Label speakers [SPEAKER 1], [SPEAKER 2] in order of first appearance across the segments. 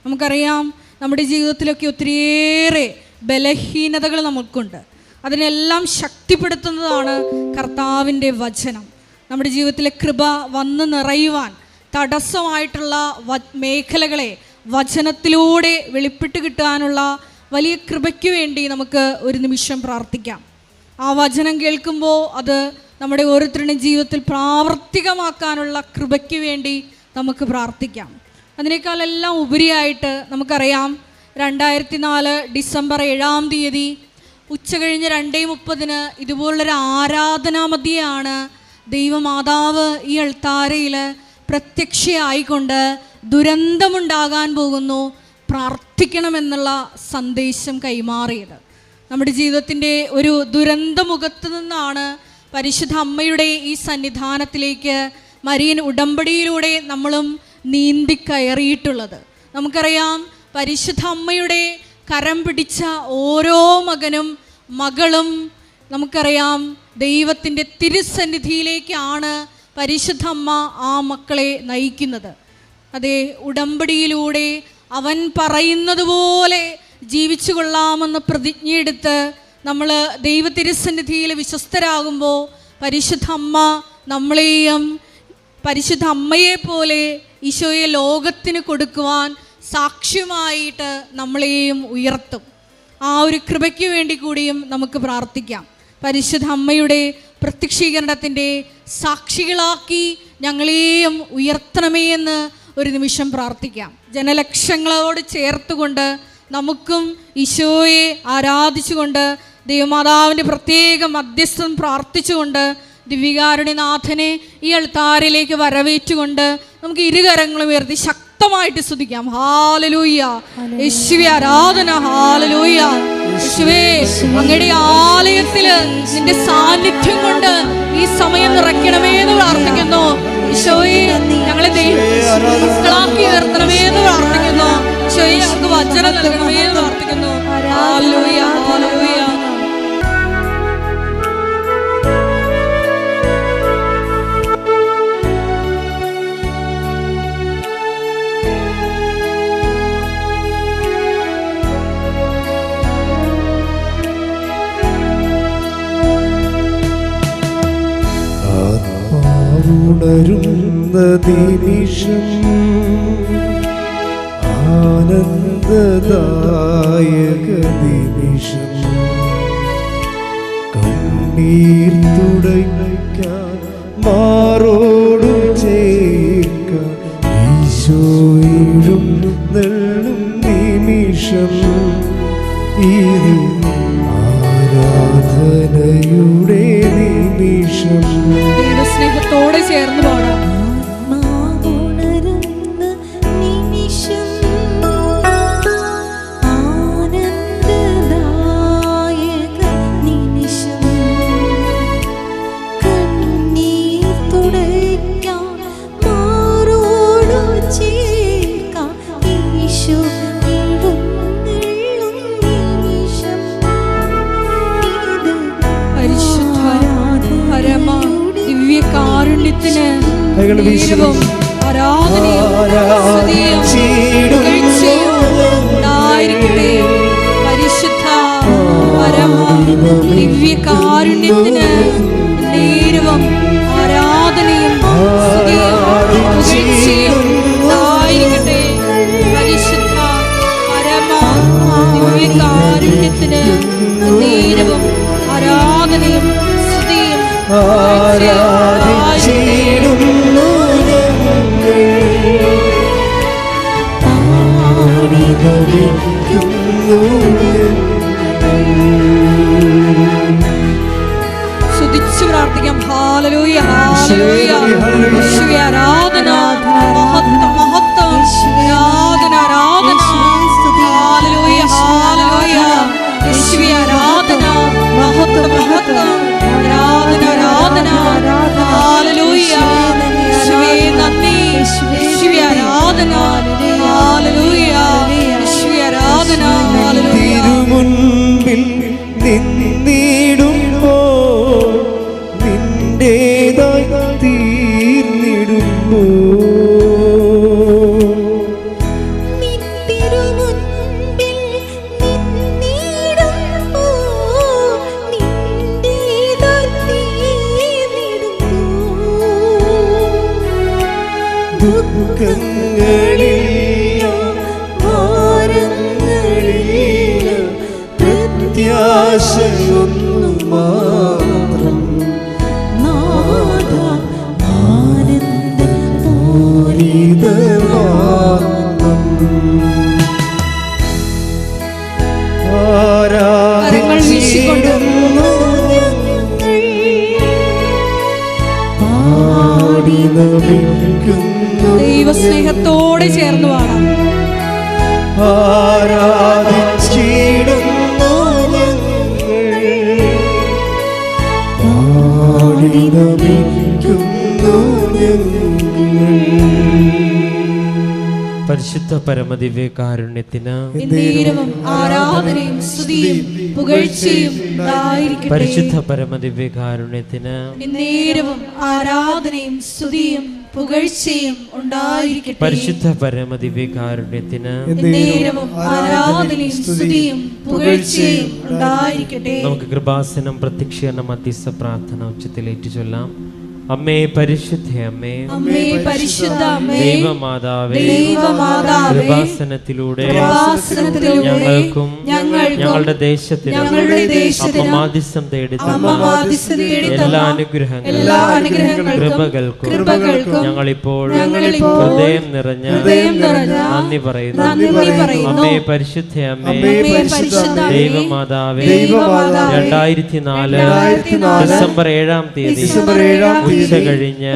[SPEAKER 1] നമുക്കറിയാം നമ്മുടെ ജീവിതത്തിലൊക്കെ ഒത്തിരിയേറെ ബലഹീനതകൾ നമുക്കുണ്ട്. അതിനെല്ലാം ശക്തിപ്പെടുത്തുന്നതാണ് കർത്താവിൻ്റെ വചനം. നമ്മുടെ ജീവിതത്തിലെ കൃപ വന്ന് നിറയുവാൻ തടസ്സമായിട്ടുള്ള മേഖലകളെ വചനത്തിലൂടെ വെളിപ്പെട്ട് കിട്ടാനുള്ള വലിയ കൃപയ്ക്ക് വേണ്ടി നമുക്ക് ഒരു നിമിഷം പ്രാർത്ഥിക്കാം. ആ വചനം കേൾക്കുമ്പോൾ അത് നമ്മുടെ ഓരോരുത്തരുടെയും ജീവിതത്തിൽ പ്രാവർത്തികമാക്കാനുള്ള കൃപയ്ക്ക് വേണ്ടി നമുക്ക് പ്രാർത്ഥിക്കാം. അതിനേക്കാളെല്ലാം ഉപരിയായിട്ട് നമുക്കറിയാം 2004 ഡിസംബർ 7-ാം തീയതി ഉച്ചകഴിഞ്ഞ് 2:30 ഇതുപോലുള്ളൊരു ആരാധനാമധ്യയാണ് ദൈവമാതാവ് ഈ അൾത്താരയിൽ പ്രത്യക്ഷയായിക്കൊണ്ട് ദുരന്തമുണ്ടാകാൻ പോകുന്നു, പ്രാർത്ഥിക്കണമെന്നുള്ള സന്ദേശം കൈമാറിയത്. നമ്മുടെ ജീവിതത്തിൻ്റെ ഒരു ദുരന്തമുഖത്ത് നിന്നാണ് പരിശുദ്ധ അമ്മയുടെ ഈ സന്നിധാനത്തിലേക്ക് മരിയൻ ഉടമ്പടിയിലൂടെ നമ്മളും നീന്തിക്കയറിയിട്ടുള്ളത്. നമുക്കറിയാം പരിശുദ്ധ അമ്മയുടെ കരം പിടിച്ച ഓരോ മകനും മകളും നമുക്കറിയാം ദൈവത്തിൻ്റെ തിരുസന്നിധിയിലേക്കാണ് പരിശുദ്ധ അമ്മ ആ മക്കളെ നയിക്കുന്നത്. അതേ, ഉടമ്പടിയിലൂടെ അവൻ പറയുന്നത് പോലെ ജീവിച്ചു കൊള്ളാമെന്ന് പ്രതിജ്ഞയെടുത്ത് നമ്മൾ ദൈവ തിരുസന്നിധിയിൽ വിശ്വസ്തരാകുമ്പോൾ പരിശുദ്ധ അമ്മ നമ്മളെയും പരിശുദ്ധ അമ്മയെ പോലെ ഈശോയെ ലോകത്തിന് കൊടുക്കുവാൻ സാക്ഷ്യമായിട്ട് നമ്മളെയും ഉയർത്തും. ആ ഒരു കൃപയ്ക്ക് വേണ്ടി കൂടിയും നമുക്ക് പ്രാർത്ഥിക്കാം. പരിശുദ്ധ അമ്മയുടെ പ്രത്യക്ഷീകരണത്തിൻ്റെ സാക്ഷികളാക്കി ഞങ്ങളെയും ഉയർത്തണമേ എന്ന് ഒരു നിമിഷം പ്രാർത്ഥിക്കാം. ജനലക്ഷങ്ങളോട് ചേർത്തുകൊണ്ട് നമുക്കും ഈശോയെ ആരാധിച്ചുകൊണ്ട് ദൈവമാതാവിൻ്റെ പ്രത്യേക മധ്യസ്ഥം പ്രാർത്ഥിച്ചുകൊണ്ട് ദിവ്യകാരുണ്യനാഥനെ ഈ അൾത്താരയിലേക്ക് വരവേറ്റുകൊണ്ട് നമുക്ക് ഇരുകരങ്ങളും ഉയർത്തി ശക്തമായിട്ട് സ്തുതിക്കാം. ഹല്ലേലൂയ, യേശുവേ ആരാധന. ഹല്ലേലൂയ, യേശുവേ അങ്ങയുടെ ആലയത്തിൽ നിന്റെ സാന്നിധ്യം കൊണ്ട് ഈ സമയം നിറയ്ക്കണമേ എന്ന് പ്രാർത്ഥിക്കുന്നു. ഈശോയെ ഞങ്ങളെ ദൈവമക്കളാക്കി ഉയർത്തണമേ എന്ന് പ്രാർത്ഥിക്കുന്നു. ഈശോയെ ഞങ്ങൾക്ക് വചനം നൽകണമേ എന്ന് പ്രാർത്ഥിക്കുന്നു. Hallelujah, hallelujah.
[SPEAKER 2] ഉണരുന്ന നിമിഷം ആനന്ദദായക നിമിഷം കണ്ണീർ തുടയ്ക്കാൻ മാറോടു ചേർക്കാൻ ഈശോയിലും നെള്ളും നിമിഷം ഇത് ആരാധനയുടെ നിമിഷം.
[SPEAKER 1] സ്നേഹത്തോടെ ചേർന്ന് പാടാം. കാരുണ്യത്തിന് ആരാധനയും ഉണ്ടായിരിക്കട്ടെ. പരിശുദ്ധ പരമ ദിവ്യ കാരുണ്യത്തിന് നേരവും ആരാധനയും ഉണ്ടായിരിക്കട്ടെ. പരിശുദ്ധ പരമ ദിവ്യ കാരുണ്യത്തിന് നേരവും ആരാധനയും
[SPEAKER 2] ആരാധിച്ചിടുന്നു
[SPEAKER 1] സ്തുതിച്ചു പ്രാർത്ഥിക്കാം. ഹല്ലേലൂയ, ഹല്ലേലൂയ. യേശുവേ ആരാധന, മഹത്വം, മഹത്വം, ആരാധന, ആരാധന. ഹല്ലേലൂയ, ഹല്ലേലൂയ. യേശുവേ ആരാധന, മഹത്വം, മഹത്വം, ആരാധന, ആരാധന. ഹല്ലേലൂയ. യേശുവേ നന്ദി, യേശുവേ ആരാധന. ഹല്ലേലൂയ, യേശുവേ ആരാധന. ഹല്ലേലൂയ.
[SPEAKER 2] തിരുമുൻപിൽ നിന്നിടുമ്പോൾ നിന്റേതായി തീർന്നിടുമ്പോൾ ദുഃഖങ്ങളില്ല ഭാരങ്ങളില്ല പ്രത്യാശയൊന്നു മാത്രം ആനന്ദപൂരിതമാർഗം ആരാധിച്ചിടുന്നു പാടി നമിക്കുന്നു
[SPEAKER 1] ദൈവസ്നേഹത്തോടെ ചേർന്ന് പാടാം.
[SPEAKER 2] ആരാധിച്ചിടുന്നു പാടി നമിക്കുന്നു
[SPEAKER 3] പരിശുദ്ധ പരമദിവ്യകാരുണ്യത്തിന്
[SPEAKER 1] എന്നേരവും ആരാധനയും സ്തുതിയും പുകഴ്ചയും ഉണ്ടായിരിക്കട്ടെ.
[SPEAKER 3] പരിശുദ്ധ പരമദിവ്യകാരുണ്യത്തിന്
[SPEAKER 1] എന്നേരവും ആരാധനയും സ്തുതിയും പുകഴ്ചയും ഉണ്ടായിരിക്കട്ടെ.
[SPEAKER 3] പരിശുദ്ധ പരമദിവ്യകാരുണ്യത്തിന്
[SPEAKER 1] എന്നേരവും ആരാധനയും സ്തുതിയും പുകഴ്ചയും ഉണ്ടായിരിക്കട്ടെ.
[SPEAKER 3] നമുക്ക് കൃപാസനം പ്രത്യക്ഷീകരണ മധ്യസ്ഥ പ്രാർത്ഥന ഉച്ചത്തിലേറ്റു ചൊല്ലാം. അമ്മേ പരിശുദ്ധ അമ്മേ,
[SPEAKER 1] അമ്മേ പരിശുദ്ധ അമ്മേ,
[SPEAKER 3] ദൈവമാതാവേ,
[SPEAKER 1] ദൈവമാതാവേ,
[SPEAKER 3] കൃപാസനത്തിലൂടെ
[SPEAKER 1] ഞങ്ങൾക്കും
[SPEAKER 3] ഞങ്ങളുടെ ദേശത്തിനും അമ്മമാധ്യസ്ഥം തേടി എല്ലാ അനുഗ്രഹങ്ങൾക്കും കൃപകൾക്കും ഞങ്ങളിപ്പോൾ ഹൃദയം നിറഞ്ഞ നന്ദി പറയുന്നു. അമ്മേ പരിശുദ്ധ അമ്മേ, ദൈവമാതാവേ, 2004 ഡിസംബർ 7-ാം തീയതി ഉച്ച കഴിഞ്ഞ്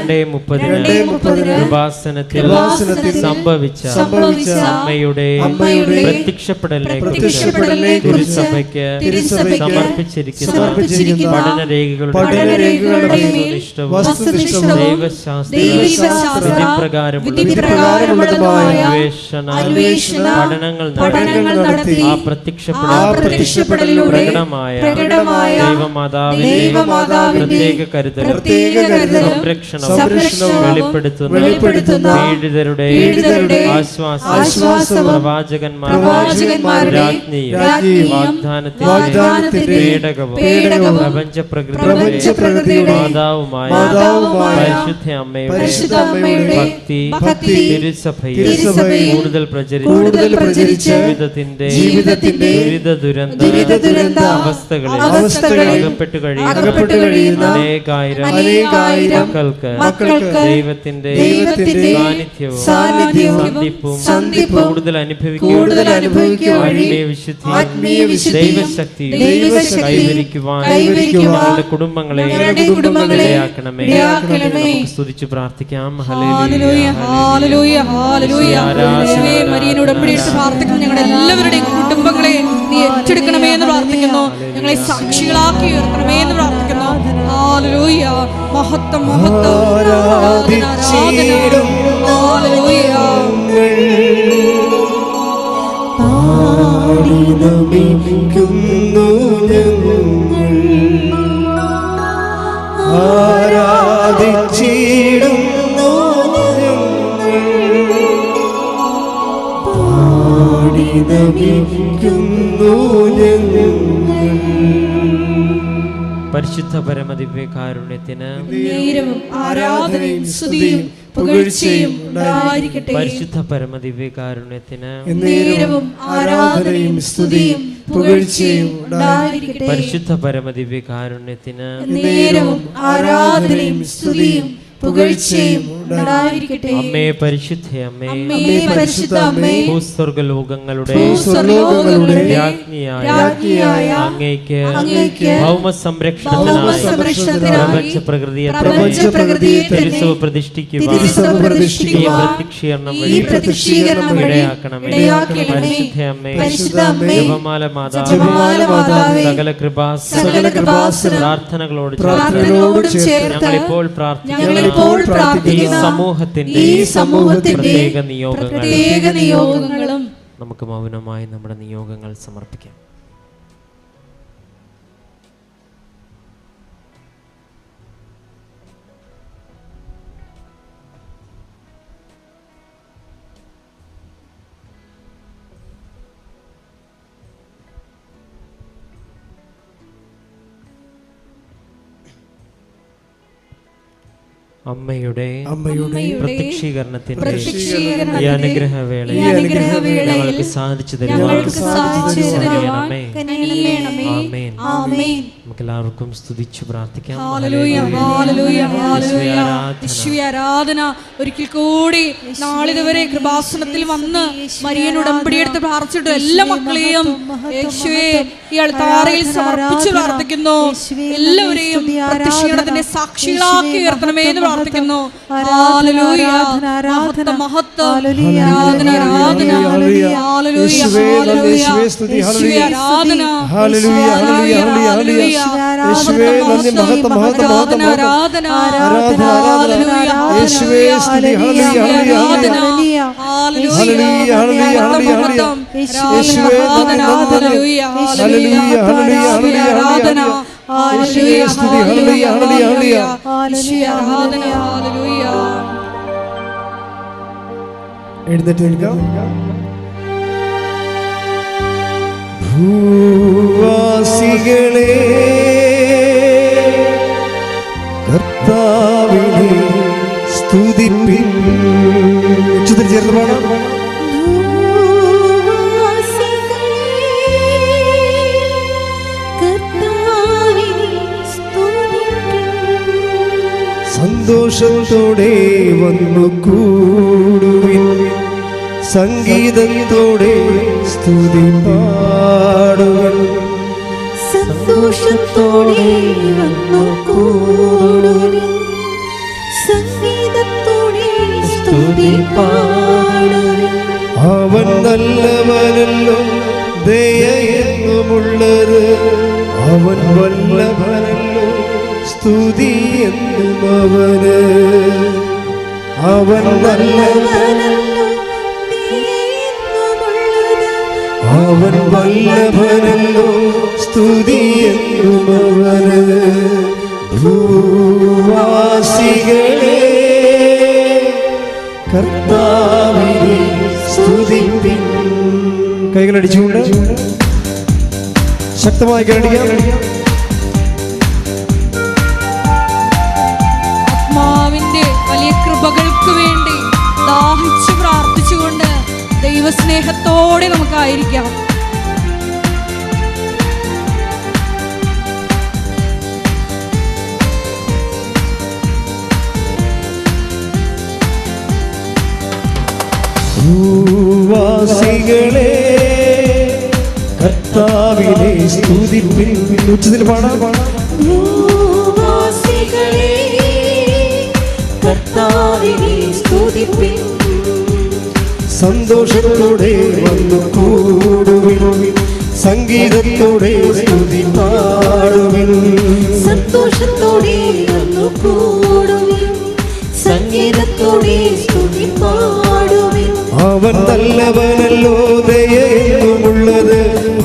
[SPEAKER 3] 2:30 കൃപാസനത്തിൽ സംഭവിച്ച അമ്മയുടെ പ്രത്യക്ഷപ്പെടലിനെ തിരുസഭയ്ക്ക് സമർപ്പിച്ചിരിക്കുന്ന പഠനരേഖകളുടെ വിധിപ്രകാരമുള്ളതുമായ അന്വേഷണ പഠനങ്ങൾ നടത്തി ആ പ്രത്യക്ഷപ്പെടലിലൂടെ പ്രകടമായ ദൈവമാതാവിന്റെ പ്രത്യേക കരുതൽ സംരക്ഷണം വെളിപ്പെടുത്തുന്ന പീഡിതരുടെ ആശ്വാസം പ്രവാചകന്മാരുടെ വാഗ്ദാനത്തിന്റെ പേടകവും പ്രപഞ്ചപ്രകൃതിയുടെ മാതാവുമായ പരിശുദ്ധ അമ്മയുടെ ഭക്തി തിരുസഭയിൽ കൂടുതൽ പ്രചരിച്ച് ജീവിതത്തിന്റെ ദുരിത അവസ്ഥകളിൽ അകപ്പെട്ടു കഴിയുന്ന അനേകായിരം മക്കൾക്ക് ദൈവത്തിന്റെ സാന്നിധ്യവും സന്ധിപ്പും കൂടുതൽ അനുഭവിക്കുവാൻ ആത്മീയ വിശുദ്ധി ദൈവശക്തി കൈവരിക്കുവാൻ ഞങ്ങളുടെ കുടുംബങ്ങളെ ഇടയാക്കണമേ. സ്തുതിച്ചു പ്രാർത്ഥിക്കാം.
[SPEAKER 1] ഹല്ലേലൂയ ഹല്ലേലൂയ ഹല്ലേലൂയ. യേശുവേ, മരിയനോട് ഒപ്പിടിയിട്ട് പ്രാർത്ഥിക്കുന്നു. ഞങ്ങളുടെ എല്ലാവരുടെയും കുടുംബങ്ങളെ നീ ഏറ്റെടുക്കണമേ എന്ന് പ്രാർത്ഥിക്കുന്നു. ഞങ്ങളെ സാക്ഷികളാക്കി ഉയർത്തണമേ എന്ന് പ്രാർത്ഥിക്കുന്നു. ഹല്ലേലൂയ. മഹത്വം മഹത്വം ആരാധന ഹല്ലേലൂയ.
[SPEAKER 2] പാടി നമിക്കുന്നു ഞങ്ങൾ ആരാധിച്ചിടുന്നു ഞങ്ങൾ പാടി നമിക്കുന്നു ഞങ്ങൾ.
[SPEAKER 3] പരിശുദ്ധ പരമദിവ്യകാരുണ്യത്തിന്
[SPEAKER 1] ആരാധനയും സ്തുതിയും പുകഴ്ചയും ഉണ്ടായിരിക്കട്ടെ.
[SPEAKER 3] പരിശുദ്ധ പരമദിവ്യകാരുണ്യത്തിന്
[SPEAKER 1] ആരാധനയും സ്തുതിയും പുകഴ്ചയും ഉണ്ടായിരിക്കട്ടെ.
[SPEAKER 3] പരിശുദ്ധ പരമദിവ്യകാരുണ്യത്തിന്
[SPEAKER 1] ആരാധനയും സ്തുതിയും പുകഴ്ചയും ഉണ്ടായിരിക്കട്ടെ.
[SPEAKER 3] അമ്മേ പരിശുദ്ധ അമ്മേ,
[SPEAKER 1] പരിശുദ്ധ അമ്മേ,
[SPEAKER 3] ഭൂസ്വർഗലോകങ്ങളുടെ രാജ്ഞിയായ അങ്ങേക്ക് ഭൗമസംരക്ഷണത്തിനായി പ്രപഞ്ചപ്രകൃതിയെ തിരുസഭ പ്രതിഷ്ഠിക്കുവാൻ ഈ പ്രത്യക്ഷീകരണം ഇടയാക്കണമേ. പരിശുദ്ധ അമ്മേ, ജപമാല മാതാവേ, സകല കൃപാസന പ്രാർത്ഥനകളോട് ഞങ്ങളിപ്പോൾ പ്രാർത്ഥിക്കുന്നു. ഈ സമൂഹത്തിന്റെ പ്രത്യേക നിയോഗങ്ങളും നമുക്ക് മൗനമായി നമ്മുടെ നിയോഗങ്ങൾ സമർപ്പിക്കാം. അമ്മയുടെ
[SPEAKER 1] പ്രത്യക്ഷീകരണത്തിന്റെ
[SPEAKER 3] ഈ അനുഗ്രഹവേളയിൽ ഞങ്ങൾക്ക് സാധിച്ചു തരുവാൻ നമുക്ക് എല്ലാവർക്കും സ്തുതിച്ചു പ്രാർത്ഥിക്കാം.
[SPEAKER 1] ആരാധന. ഒരിക്കൽ കൂടി നാളിതുവരെ കൃപാസനത്തിൽ വന്ന് മരിയൻ ഉടമ്പടിയെടുത്ത് പ്രാർത്ഥിച്ചിട്ട് എല്ലാ മക്കളെയും യേശുവേ ഈ അൾത്താരയിൽ സമർപ്പിച്ചു പ്രാർത്ഥിക്കുന്നു. എല്ലാവരെയും പ്രത്യക്ഷീകരണത്തിന്റെ സാക്ഷികളാക്കി ഉയർത്തണമേ എന്ന് പ്രാർത്ഥിക്കുന്നു. ഹല്ലേലൂയ. മഹത്വം മഹത്വം. ആരാധന ആരാധന. ഹല്ലേലൂയ ഹല്ലേലൂയ. യേശുവേ ആരാധന.
[SPEAKER 2] ഹല്ലേലൂയ ഹല്ലേലൂയ ഹല്ലേലൂയ. യേശുവേ നന്ദി. മഹത്വം മഹത്വം മഹത്വം
[SPEAKER 1] ആരാധന
[SPEAKER 2] ആരാധന ആരാധന. യേശുവേ സ്തുതി. ഹല്ലേലൂയ ഹല്ലേലൂയ ഹല്ലേലൂയ ഹല്ലേലൂയ ഹല്ലേലൂയ. യേശുവേ നന്ദി ഹല്ലേലൂയ ഹല്ലേലൂയ ഹല്ലേലൂയ ആരാധന. യേശുവേ സ്തുതി. ഹല്ലേലൂയ ഹല്ലേലൂയ ഹല്ലേലൂയ.
[SPEAKER 1] യേശുവേ ആരാധന. ഹല്ലേലൂയ.
[SPEAKER 2] എഴുന്നേറ്റ് നിൽക്കാം. ഭൂവാസികളെ കർത്താവിനെ സ്തുതിപ്പിൻ. ഉച്ചത്തിൽ ചേർന്ന് പാടാം. സന്തോഷത്തോടെ വന്നു കൂടുവിൻ, സംഗീതത്തോടെ സ്തുതി പാടുവിൻ.
[SPEAKER 4] സന്തോഷത്തോടെ വന്നു കൂടുവിൻ, സംഗീതത്തോടെ സ്തുതി പാടുവിൻ.
[SPEAKER 2] അവൻ നല്ലവനല്ലോ, ദയയെന്നുമുള്ളത്, അവൻ വല്ലഭനല്ലോ, സ്തുതി എന്നും അവന്. അവൻ നല്ലവനല്ലോ, അവൻ വല്ലഭനല്ലോ, സ്തുതി എന്നും അവന്. ഭൂവാസികളെ കർത്താവിനെ സ്തുതിപ്പിൻ. കൈകളടിച്ചുകൊണ്ട് ശക്തമായി കൈയടിക്കാം.
[SPEAKER 1] ആത്മാവിന്റെ വലിയ കൃപകൾക്ക് വേണ്ടി ദാഹിച്ചു പ്രാർത്ഥിച്ചുകൊണ്ട് ദൈവസ്നേഹത്തോടെ നമുക്കായിരിക്കാം.
[SPEAKER 2] ഭൂവാസികളെ കർത്താവിനെ സ്തുതിപ്പിൻ. ഉച്ചത്തിൽ പാടാം.
[SPEAKER 4] ഭൂവാസികളെ കർത്താവിനെ സ്തുതിപ്പിൻ.
[SPEAKER 2] സന്തോഷത്തോടെ വന്നു കൂടുവിൻ, സംഗീതത്തോടെ സ്തുതി പാടുവിൻ.
[SPEAKER 4] സന്തോഷത്തോടെ വന്നു കൂടുവിൻ, സംഗീതത്തോടെ സ്തുതി പാടുവിൻ.
[SPEAKER 2] അവൻ നല്ലവനല്ലോ, ദയയെന്നുമുള്ളത്,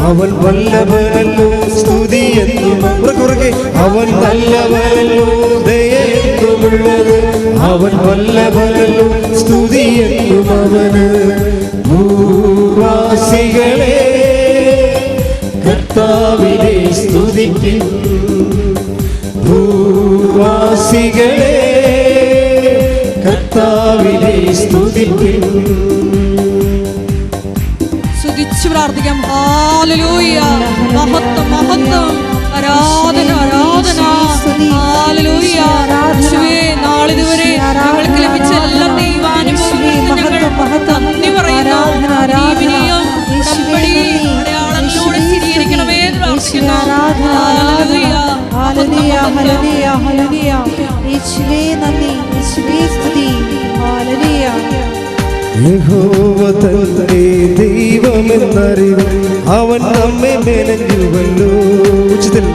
[SPEAKER 2] അവൻ വല്ലഭനല്ലോ, സ്തുതി എന്നും. ഉറക്കെ അവൻ നല്ലവനല്ലോ, ദയയെന്നുമുള്ളത്, അവൻ വല്ലഭനല്ലോ, സ്തുതി എന്നും അവന്. ഭൂവാസികളെ കർത്താവിനെ സ്തുതിപ്പിൻ. ഭൂവാസികളെ കർത്താവിനെ സ്തുതിപ്പിൻ.
[SPEAKER 1] സ്തുതിച്ചു പ്രാർത്ഥിക്കാം. ഹല്ലേലൂയ. മഹത്വം മഹത്വം. ആരാധന ആരാധന. ഹല്ലേലൂയ. യേശുവേ നാളിതുവരെ ഞങ്ങൾക്ക് ലഭിച്ച എല്ലാ ദൈവാനുഭവങ്ങൾക്കും ഞങ്ങൾ നന്ദി പറയുന്നു. ഇനിയും ഉടമ്പടി അടയാളങ്ങളോടെ സ്ഥിരീകരിക്കണമേ എന്ന് പ്രാർത്ഥിക്കുന്നു. ഹല്ലേലൂയ.
[SPEAKER 4] ഹല്ലേലൂയ ഹല്ലേലൂയ ഹല്ലേലൂയ. യേശുവേ നന്ദി, യേശുവേ സ്തുതി. ഹല്ലേലൂയ.
[SPEAKER 2] യഹോവ തന്നെ ദൈവമെന്നറിവ്, അവൻ നമ്മെ മെനഞ്ഞുവല്ലോ. ഉച്ചത്തിൽ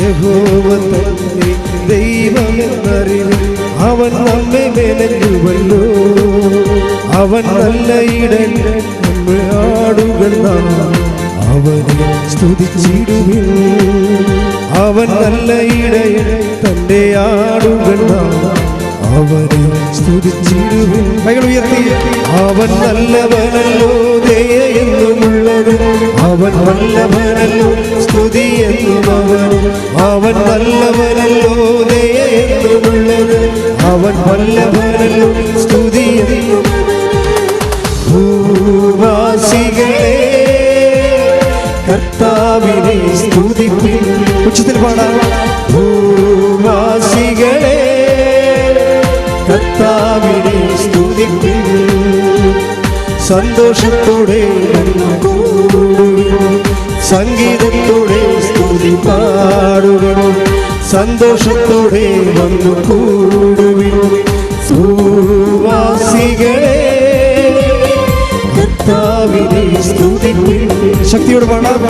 [SPEAKER 2] യഹോവ തന്നെ ദൈവമെന്നറിവ്, അവൻ നമ്മെ മെനഞ്ഞുവല്ലോ. അവൻ നല്ല ഇടൻ, നമ്മൾ ആടുകൾ നാം അവനെ സ്തുതിച്ചിടുവിൻ. അവൻ നല്ല ഇടയൻ, തന്റെ ആടുകൾ നാം അവനെ സ്തുതിച്ചിടുവിൻ. കൈകൾ ഉയർത്തി. അവൻ നല്ലവനല്ലോ, ദയയെന്നുമുള്ളത്, അവൻ വല്ലഭനല്ലോ, സ്തുതി എന്നും അവൻ. അവൻ നല്ലവനല്ലോ, ദയയെന്നുമുള്ളത്, അവൻ വല്ലഭനല്ലോ സ്തുതിയെന്നും ഭൂവാസികളെ കർത്താവിനെ സ്തുതിപ്പിൻ. ഉച്ചത്തിൽ പാടാം. ഭൂവാസികളെ കർത്താവിനെ സ്തുതിപ്പിൻ. സന്തോഷത്തോടെ സംഗീതത്തോടെ സ്തുതി പാടുവിൻ. സന്തോഷത്തോടെ വന്നു കൂടുവിൻ. ഭൂവാസികളെ കർത്താവിനെ സ്തുതിപ്പിൻ. ശക്തിയോട് പാടാം.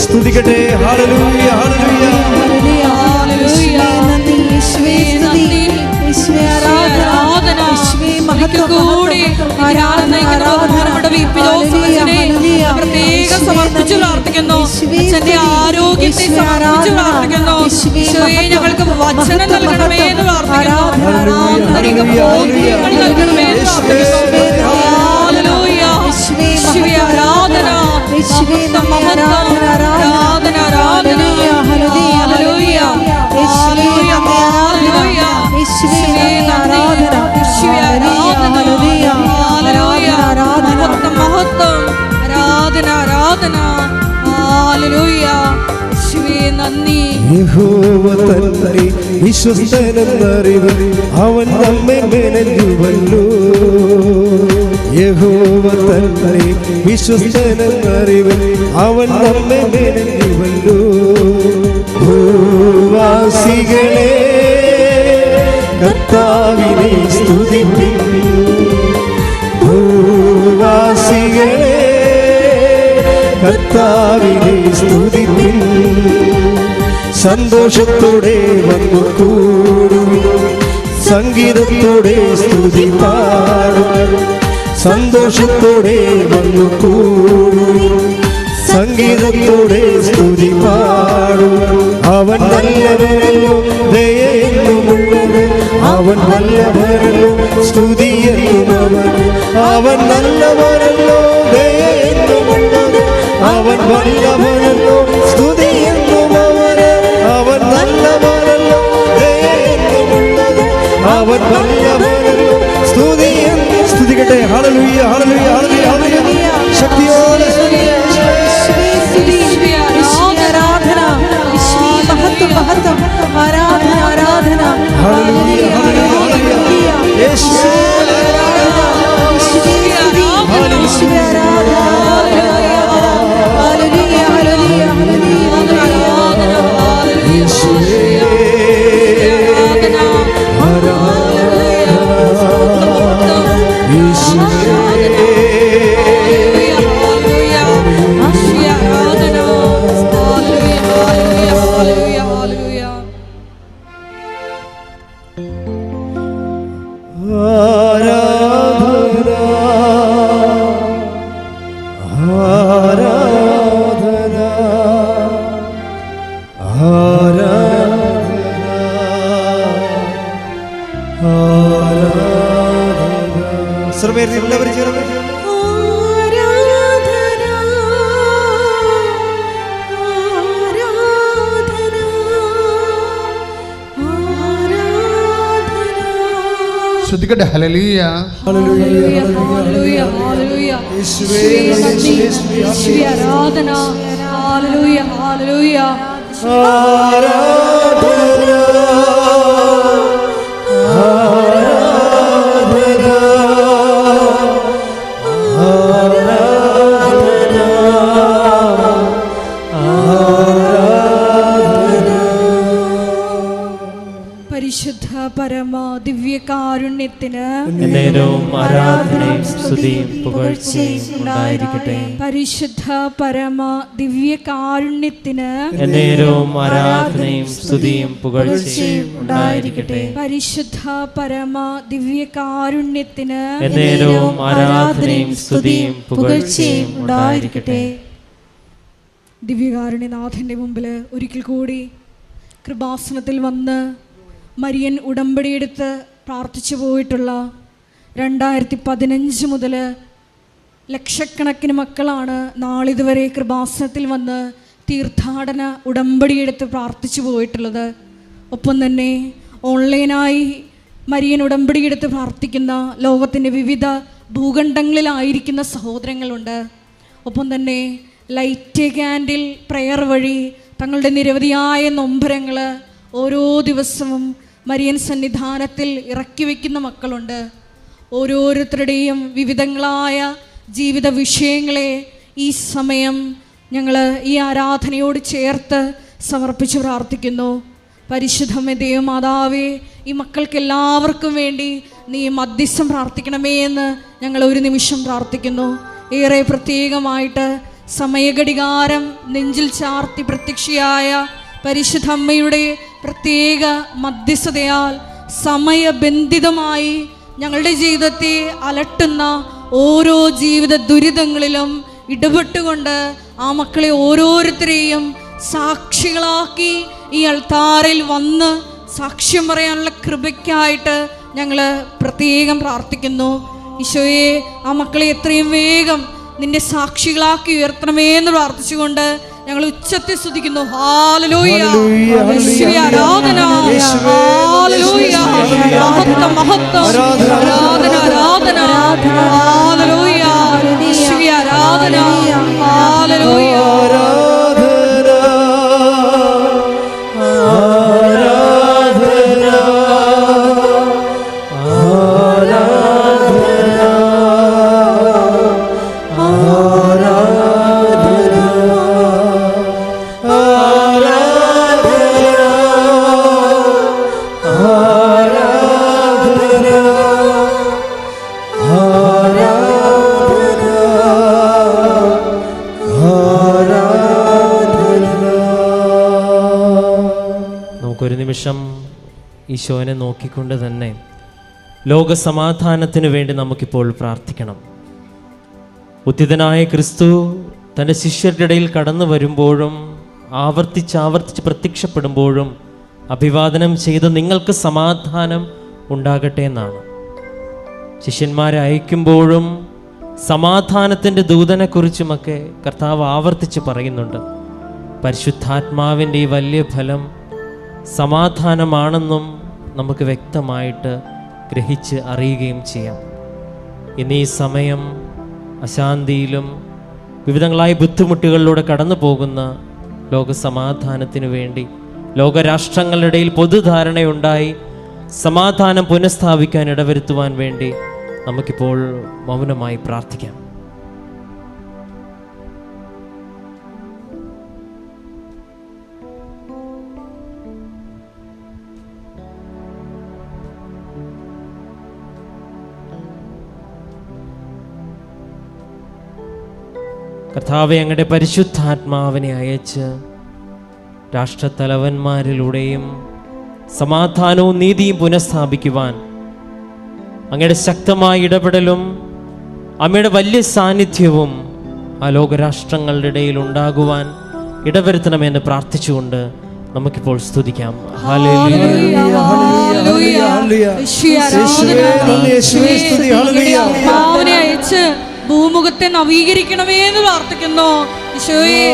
[SPEAKER 2] സ്തുതിക്കട്ടെ. ഹല്ലേലൂയ ഹല്ലേലൂയ
[SPEAKER 1] പ്രത്യേകം സമർപ്പിച്ചു പ്രാർത്ഥിക്കുന്നു. അച്ഛന്റെ ആരോഗ്യത്തെ സമർപ്പിച്ചു പ്രാർത്ഥിക്കുന്നു. ഈശോയെ ഞങ്ങൾക്ക് വചനം നൽകണമേ എന്ന് പ്രാർത്ഥിക്കുന്നു. ആന്തരിക ബോധ്യങ്ങൾ നൽകണമേ എന്ന് പ്രാർത്ഥിക്കുന്നു. ഹല്ലേലൂയ. ഈശോയെ ആരാധന, മഹത്വം, ആരാധന, ആരാധന. ഹല്ലേലൂയ. ഹല്ലേലൂയ. ഹല്ലേലൂയ. ഈശോയെ ആരാധന, ഈശോയെ ആരാധന, മഹത്വം, ആരാധന, ആരാധന. ഹല്ലേലൂയ. ഈശോയെ നന്ദി.
[SPEAKER 2] യഹോവ തന്നെ വിശ്വസ്തനെന്നറിവ് അവൻ നമ്മെ മെനഞ്ഞുവല്ലോ. യഹോവ തന്നെ വിശ്വസ്തനെന്നറിവ് അവൻ നമ്മെ മെനഞ്ഞുവല്ലോ. ഭൂവാസികളെ കർത്താവിനെ സ്തുതിപ്പിൻ. ഭൂവാസികളെ കർത്താവിനെ സ്തുതിപ്പിൻ. സന്തോഷത്തോടെ വന്നു കൂടുവിൻ. സംഗീതത്തോടെ സ്തുതി പാടുവിൻ. സന്തോഷത്തോടെ വന്നു കൂടുവിൻ. സംഗീതത്തോടെ സ്തുതി പാടുവിൻ. അവൻ നല്ലവനല്ലോ ദയയെന്നുമുള്ളത്. അവൻ വല്ലഭനല്ലോ സ്തുതിയെന്നുമവൻ. അവൻ നല്ലവനല്ലോ ദയയെന്നുമുള്ളത്. അവൻ വല്ലഭനല്ലോ സ്തുതിയെന്നുമവന്. അവൻ നല്ലവനല്ലോ ദയയെന്നുമുള്ളത്. അവൻ വല്ലഭനല്ലോ സ്തുതിയെന്നു. സ്തുതിക്കട്ടെ. ഹല്ലേലൂയ ഹല്ലേലൂയ ഹല്ലേലൂയ ഹല്ലേലൂയ. ശക്തിയോടെ
[SPEAKER 4] ആരാധന ആരാധന.
[SPEAKER 2] ഹല്ലേലൂയ ഹല്ലേലൂയ യേശുവേ എല്ലാവരും ചേർന്ന്
[SPEAKER 5] ശ്രദ്ധിക്കട്ടെ. ഹല്ലേലൂയ
[SPEAKER 1] ഹല്ലേലൂയ ഹല്ലേലൂയ ഹല്ലേലൂയ. യേശുവേ നന്ദി. യേശുവേ ആരാധന. ഹല്ലേലൂയ ഹല്ലേലൂയ. പരിശുദ്ധ പരമ ദിവ്യകാരുണ്യത്തിന്
[SPEAKER 3] എന്നേരവും ആരാധനയും സ്തുതിയും പുകഴ്ചയും ഉണ്ടായിരിക്കട്ടെ.
[SPEAKER 1] പരിശുദ്ധ പരമ ദിവ്യകാരുണ്യത്തിന്
[SPEAKER 3] എന്നേരവും ആരാധനയും സ്തുതിയും പുകഴ്ചയും ഉണ്ടായിരിക്കട്ടെ.
[SPEAKER 1] പരിശുദ്ധ പരമ ദിവ്യകാരുണ്യത്തിന്
[SPEAKER 3] എന്നേരവും ആരാധനയും സ്തുതിയും പുകഴ്ചയും ഉണ്ടായിരിക്കട്ടെ.
[SPEAKER 1] ദിവ്യകാരുണ്യനാഥന്റെ മുമ്പിൽ ഒരിക്കൽ കൂടി കൃപാസനത്തിൽ വന്ന് മരിയൻ ഉടമ്പടിയെടുത്ത് പ്രാർത്ഥിച്ചു പോയിട്ടുള്ള 2015 മുതൽ ലക്ഷക്കണക്കിന് മക്കളാണ് നാളിതുവരെ കൃപാസനത്തിൽ വന്ന് തീർത്ഥാടന ഉടമ്പടിയെടുത്ത് പ്രാർത്ഥിച്ചു പോയിട്ടുള്ളത്. ഒപ്പം തന്നെ ഓൺലൈനായി മരിയൻ ഉടമ്പടിയെടുത്ത് പ്രാർത്ഥിക്കുന്ന ലോകത്തിൻ്റെ വിവിധ ഭൂഖണ്ഡങ്ങളിലായിരിക്കുന്ന സഹോദരങ്ങളുണ്ട്. ഒപ്പം തന്നെ ലൈറ്റ് ക്യാൻഡിൽ പ്രെയർ വഴി തങ്ങളുടെ നിരവധിയായ നൊമ്പരങ്ങൾ ഓരോ ദിവസവും മരിയൻ സന്നിധാനത്തിൽ ഇറക്കി വയ്ക്കുന്ന മക്കളുണ്ട്. ഓരോരുത്തരുടെയും വിവിധങ്ങളായ ജീവിത വിഷയങ്ങളെ ഈ സമയം ഞങ്ങൾ ഈ ആരാധനയോട് ചേർത്ത് സമർപ്പിച്ച് പ്രാർത്ഥിക്കുന്നു. പരിശുദ്ധമേ ദൈവമാതാവേ, ഈ മക്കൾക്ക് എല്ലാവർക്കും വേണ്ടി നീ മധ്യസ്ഥം പ്രാർത്ഥിക്കണമേ എന്ന് ഞങ്ങൾ ഒരു നിമിഷം പ്രാർത്ഥിക്കുന്നു. ഏറെ പ്രത്യേകമായിട്ട് സമയഘടികാരം നെഞ്ചിൽ ചാർത്തി പ്രത്യക്ഷയായ പരിശുദ്ധ അമ്മയുടെ പ്രത്യേക മധ്യസ്ഥതയാൽ സമയബന്ധിതമായി ഞങ്ങളുടെ ജീവിതത്തെ അലട്ടുന്ന ഓരോ ജീവിത ദുരിതങ്ങളിലും ഇടപെട്ടുകൊണ്ട് ആ മക്കളെ ഓരോരുത്തരെയും സാക്ഷികളാക്കി ഈ അൾത്താരയിൽ വന്ന് സാക്ഷ്യം പറയാനുള്ള കൃപയ്ക്കായിട്ട് ഞങ്ങൾ പ്രത്യേകം പ്രാർത്ഥിക്കുന്നു. ഈശോയെ, ആ മക്കളെ എത്രയും വേഗം നിന്റെ സാക്ഷികളാക്കി ഉയർത്തണമേ എന്ന് പ്രാർത്ഥിച്ചുകൊണ്ട് ഞങ്ങൾ ഉച്ചത്തിൽ സ്തുതിക്കുന്നു. ഹല്ലേലൂയ, യേശുവേ ആരാധന, ഹല്ലേലൂയ, മഹത്വം മഹത്വം, ആരാധന ആരാധന, ഹല്ലേലൂയ, യേശുവേ ആരാധന, ഹല്ലേലൂയ.
[SPEAKER 3] ഒരു നിമിഷം ഈശോനെ നോക്കിക്കൊണ്ട് തന്നെ ലോകസമാധാനത്തിന് വേണ്ടി നമുക്കിപ്പോൾ പ്രാർത്ഥിക്കണം. ഉത്തിതനായ ക്രിസ്തു തൻ്റെ ശിഷ്യരുടെ ഇടയിൽ കടന്നു വരുമ്പോഴും ആവർത്തിച്ച് പ്രത്യക്ഷപ്പെടുമ്പോഴും അഭിവാദനം ചെയ്ത് നിങ്ങൾക്ക് സമാധാനം ഉണ്ടാകട്ടെ എന്നാണ്. ശിഷ്യന്മാരെ അയക്കുമ്പോഴും സമാധാനത്തിൻ്റെ ദൂതനെക്കുറിച്ചുമൊക്കെ കർത്താവ് ആവർത്തിച്ച് പറയുന്നുണ്ട്. പരിശുദ്ധാത്മാവിൻ്റെ ഈ വലിയ ഫലം സമാധാനമാണെന്നും നമുക്ക് വ്യക്തമായിട്ട് ഗ്രഹിച്ച് അറിയുകയും ചെയ്യാം. ഇന്ന് ഈ സമയം അശാന്തിയിലും വിവിധങ്ങളായ ബുദ്ധിമുട്ടുകളിലൂടെ കടന്നു പോകുന്ന ലോകസമാധാനത്തിനു വേണ്ടി ലോകരാഷ്ട്രങ്ങളുടെ ഇടയിൽ പൊതുധാരണയുണ്ടായി സമാധാനം പുനഃസ്ഥാപിക്കാൻ ഇടവരുത്തുവാൻ വേണ്ടി നമുക്കിപ്പോൾ മൗനമായി പ്രാർത്ഥിക്കാം. കർത്താവേ, അങ്ങയുടെ പരിശുദ്ധാത്മാവിനെ അയച്ച് രാഷ്ട്രത്തലവന്മാരിലൂടെയും സമാധാനവും നീതിയും പുനഃസ്ഥാപിക്കുവാൻ അങ്ങയുടെ ശക്തമായ ഇടപെടലും അങ്ങയുടെ വലിയ സാന്നിധ്യവും ആ ലോകരാഷ്ട്രങ്ങളുടെ ഇടയിൽ ഉണ്ടാകുവാൻ ഇടവരുത്തണമെന്ന് പ്രാർത്ഥിച്ചുകൊണ്ട് നമുക്കിപ്പോൾ സ്തുതിക്കാം.
[SPEAKER 1] അയച്ച് ഭൂമുഖത്തെ നവീകരിക്കണമേ എന്ന് പ്രാർത്ഥിക്കുന്നു. ഈശോയെ,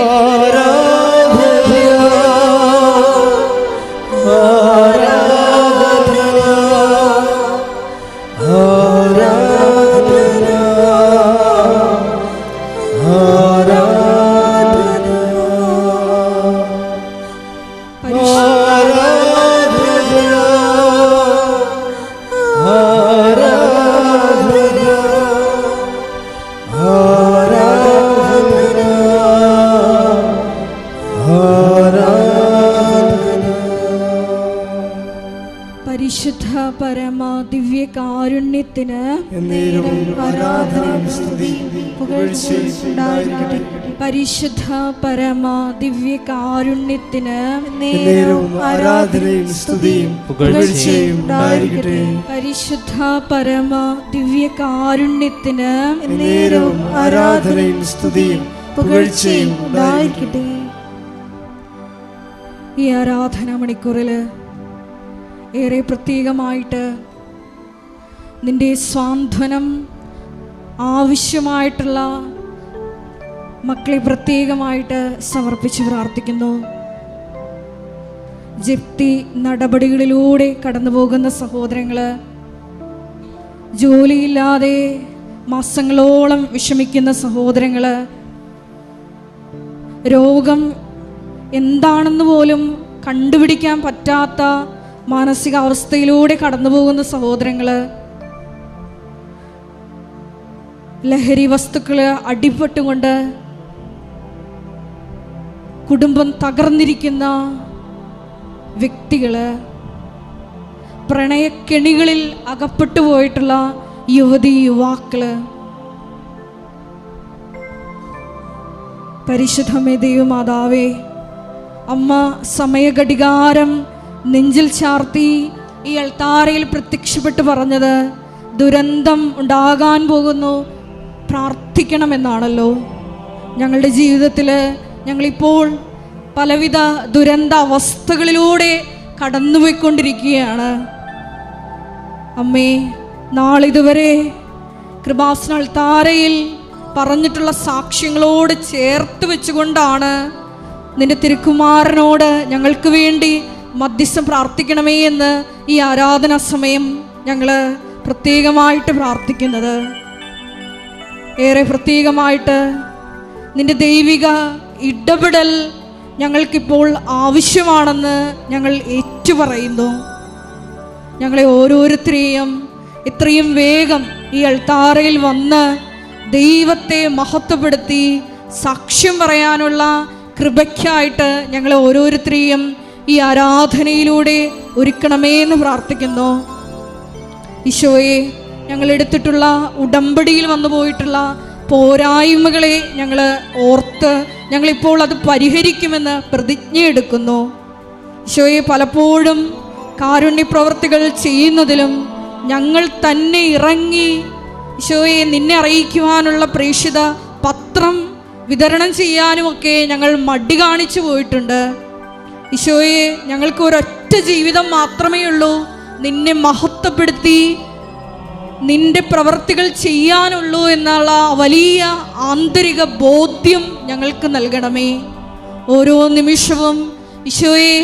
[SPEAKER 1] പരിശുദ്ധ പരമ ദിവ്യകാരുണ്യത്തിന് പരിശുദ്ധ പരമ ദിവ്യകാരുണ്യത്തിന് പരിശുദ്ധ പരമ ദിവ്യകാരുണ്യത്തിന്
[SPEAKER 2] ആരാധനയും സ്തുതിയും പുകഴ്ചയും ഉണ്ടായിരിക്കട്ടെ.
[SPEAKER 1] ഈ ആരാധനാ മണിക്കൂറില് ഏറെ പ്രത്യേകമായിട്ട് നിന്റെ സ്വാന്തനം ആവശ്യമായിട്ടുള്ള മക്കളെ പ്രത്യേകമായിട്ട് സമർപ്പിച്ച് പ്രാർത്ഥിക്കുന്നു. ജപ്തി നടപടികളിലൂടെ കടന്നു പോകുന്ന സഹോദരങ്ങള്, ജോലിയില്ലാതെ മാസങ്ങളോളം വിഷമിക്കുന്ന സഹോദരങ്ങള്, രോഗം എന്താണെന്ന് പോലും കണ്ടുപിടിക്കാൻ പറ്റാത്ത മാനസികാവസ്ഥയിലൂടെ കടന്നു പോകുന്ന സഹോദരങ്ങള്, ലഹരി വസ്തുക്കള് അടിപ്പെട്ടുകൊണ്ട് കുടുംബം തകർന്നിരിക്കുന്ന വ്യക്തികള്, പ്രണയക്കെണികളിൽ അകപ്പെട്ടു പോയിട്ടുള്ള യുവതി യുവാക്കള്, പരിശുദ്ധമേ ദൈവമാതാവേ, അമ്മ സമയഘടികാരം നെഞ്ചിൽ ചാർത്തി ഈ അൾത്താരയിൽ പ്രത്യക്ഷപ്പെട്ട് പറഞ്ഞത് ദുരന്തം ഉണ്ടാകാൻ പോകുന്നു, പ്രാർത്ഥിക്കണമെന്നാണല്ലോ. ഞങ്ങളുടെ ജീവിതത്തിൽ ഞങ്ങളിപ്പോൾ പലവിധ ദുരന്ത അവസ്ഥകളിലൂടെ കടന്നുപോയിക്കൊണ്ടിരിക്കുകയാണ്. അമ്മേ, നാളിതുവരെ കൃപാസന അൾത്താരയിൽ പറഞ്ഞിട്ടുള്ള സാക്ഷ്യങ്ങളോട് ചേർത്ത് വെച്ചുകൊണ്ടാണ് നിന്റെ തിരുക്കുമാരനോട് ഞങ്ങൾക്ക് വേണ്ടി മധ്യസ്ഥം പ്രാർത്ഥിക്കണമേ എന്ന് ഈ ആരാധനാ സമയം ഞങ്ങൾ പ്രത്യേകമായിട്ട് പ്രാർത്ഥിക്കുന്നത്. ഏറെ പ്രത്യേകമായിട്ട് നിന്റെ ദൈവിക ഇടപെടൽ ഞങ്ങൾക്കിപ്പോൾ ആവശ്യമാണെന്ന് ഞങ്ങൾ ഏറ്റുപറയുന്നു. ഞങ്ങളെ ഓരോരുത്തരെയും എത്രയും വേഗം ഈ അൾത്താരയിൽ വന്ന് ദൈവത്തെ മഹത്വപ്പെടുത്തി സാക്ഷ്യം പറയാനുള്ള കൃപയ്ക്കായിട്ട് ഞങ്ങളെ ഓരോരുത്തരെയും ഈ ആരാധനയിലൂടെ ഒരുക്കണമേ എന്ന് പ്രാർത്ഥിക്കുന്നു. ഈശോയെ, ഞങ്ങൾ എടുത്തിട്ടുള്ള ഉടമ്പടിയിൽ വന്നു പോയിട്ടുള്ള പോരായ്മകളെ ഞങ്ങൾ ഓർത്ത് ഞങ്ങളിപ്പോൾ അത് പരിഹരിക്കുമെന്ന് പ്രതിജ്ഞയെടുക്കുന്നു. ഈശോയെ, പലപ്പോഴും കാരുണ്യപ്രവർത്തികൾ ചെയ്യുന്നതിലും ഞങ്ങൾ തന്നെ ഇറങ്ങി ഈശോയെ നിന്നെ അറിയിക്കുവാനുള്ള പ്രേക്ഷിത പത്രം വിതരണം ചെയ്യാനുമൊക്കെ ഞങ്ങൾ മടി കാണിച്ചു പോയിട്ടുണ്ട്. ഈശോയെ, ഞങ്ങൾക്ക് ഒരൊറ്റ ജീവിതം മാത്രമേ ഉള്ളൂ, നിന്നെ മഹത്വപ്പെടുത്തി നിന്റെ പ്രവർത്തികൾ ചെയ്യാനുള്ളൂ എന്നുള്ള വലിയ ആന്തരിക ബോധ്യം ഞങ്ങൾക്ക് നൽകണമേ. ഓരോ നിമിഷവും ഈശോയെ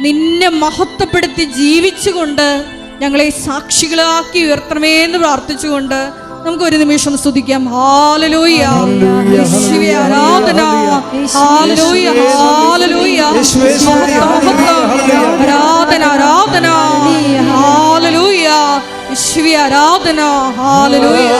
[SPEAKER 1] നിന്നെ മഹത്വപ്പെടുത്തി ജീവിച്ചുകൊണ്ട് ഞങ്ങളെ സാക്ഷികളാക്കി ഉയർത്തണമേ എന്ന് പ്രാർത്ഥിച്ചുകൊണ്ട് നമുക്കൊരു നിമിഷം സ്തുതിക്കാം. ഹല്ലേലൂയ, യേശുവേ ആരാധന, ഹല്ലേലൂയ, ഹല്ലേലൂയ, ആരാധന, ആരാധന, ഹല്ലേലൂയ, യേശുവേ ആരാധന, ഹല്ലേലൂയ.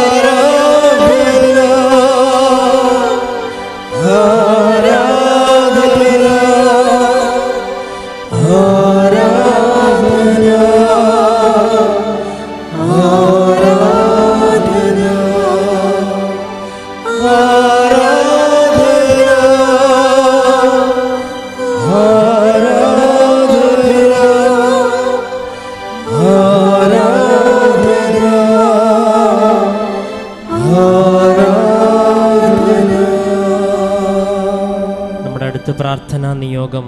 [SPEAKER 3] പ്രാർത്ഥനാ നിയോഗം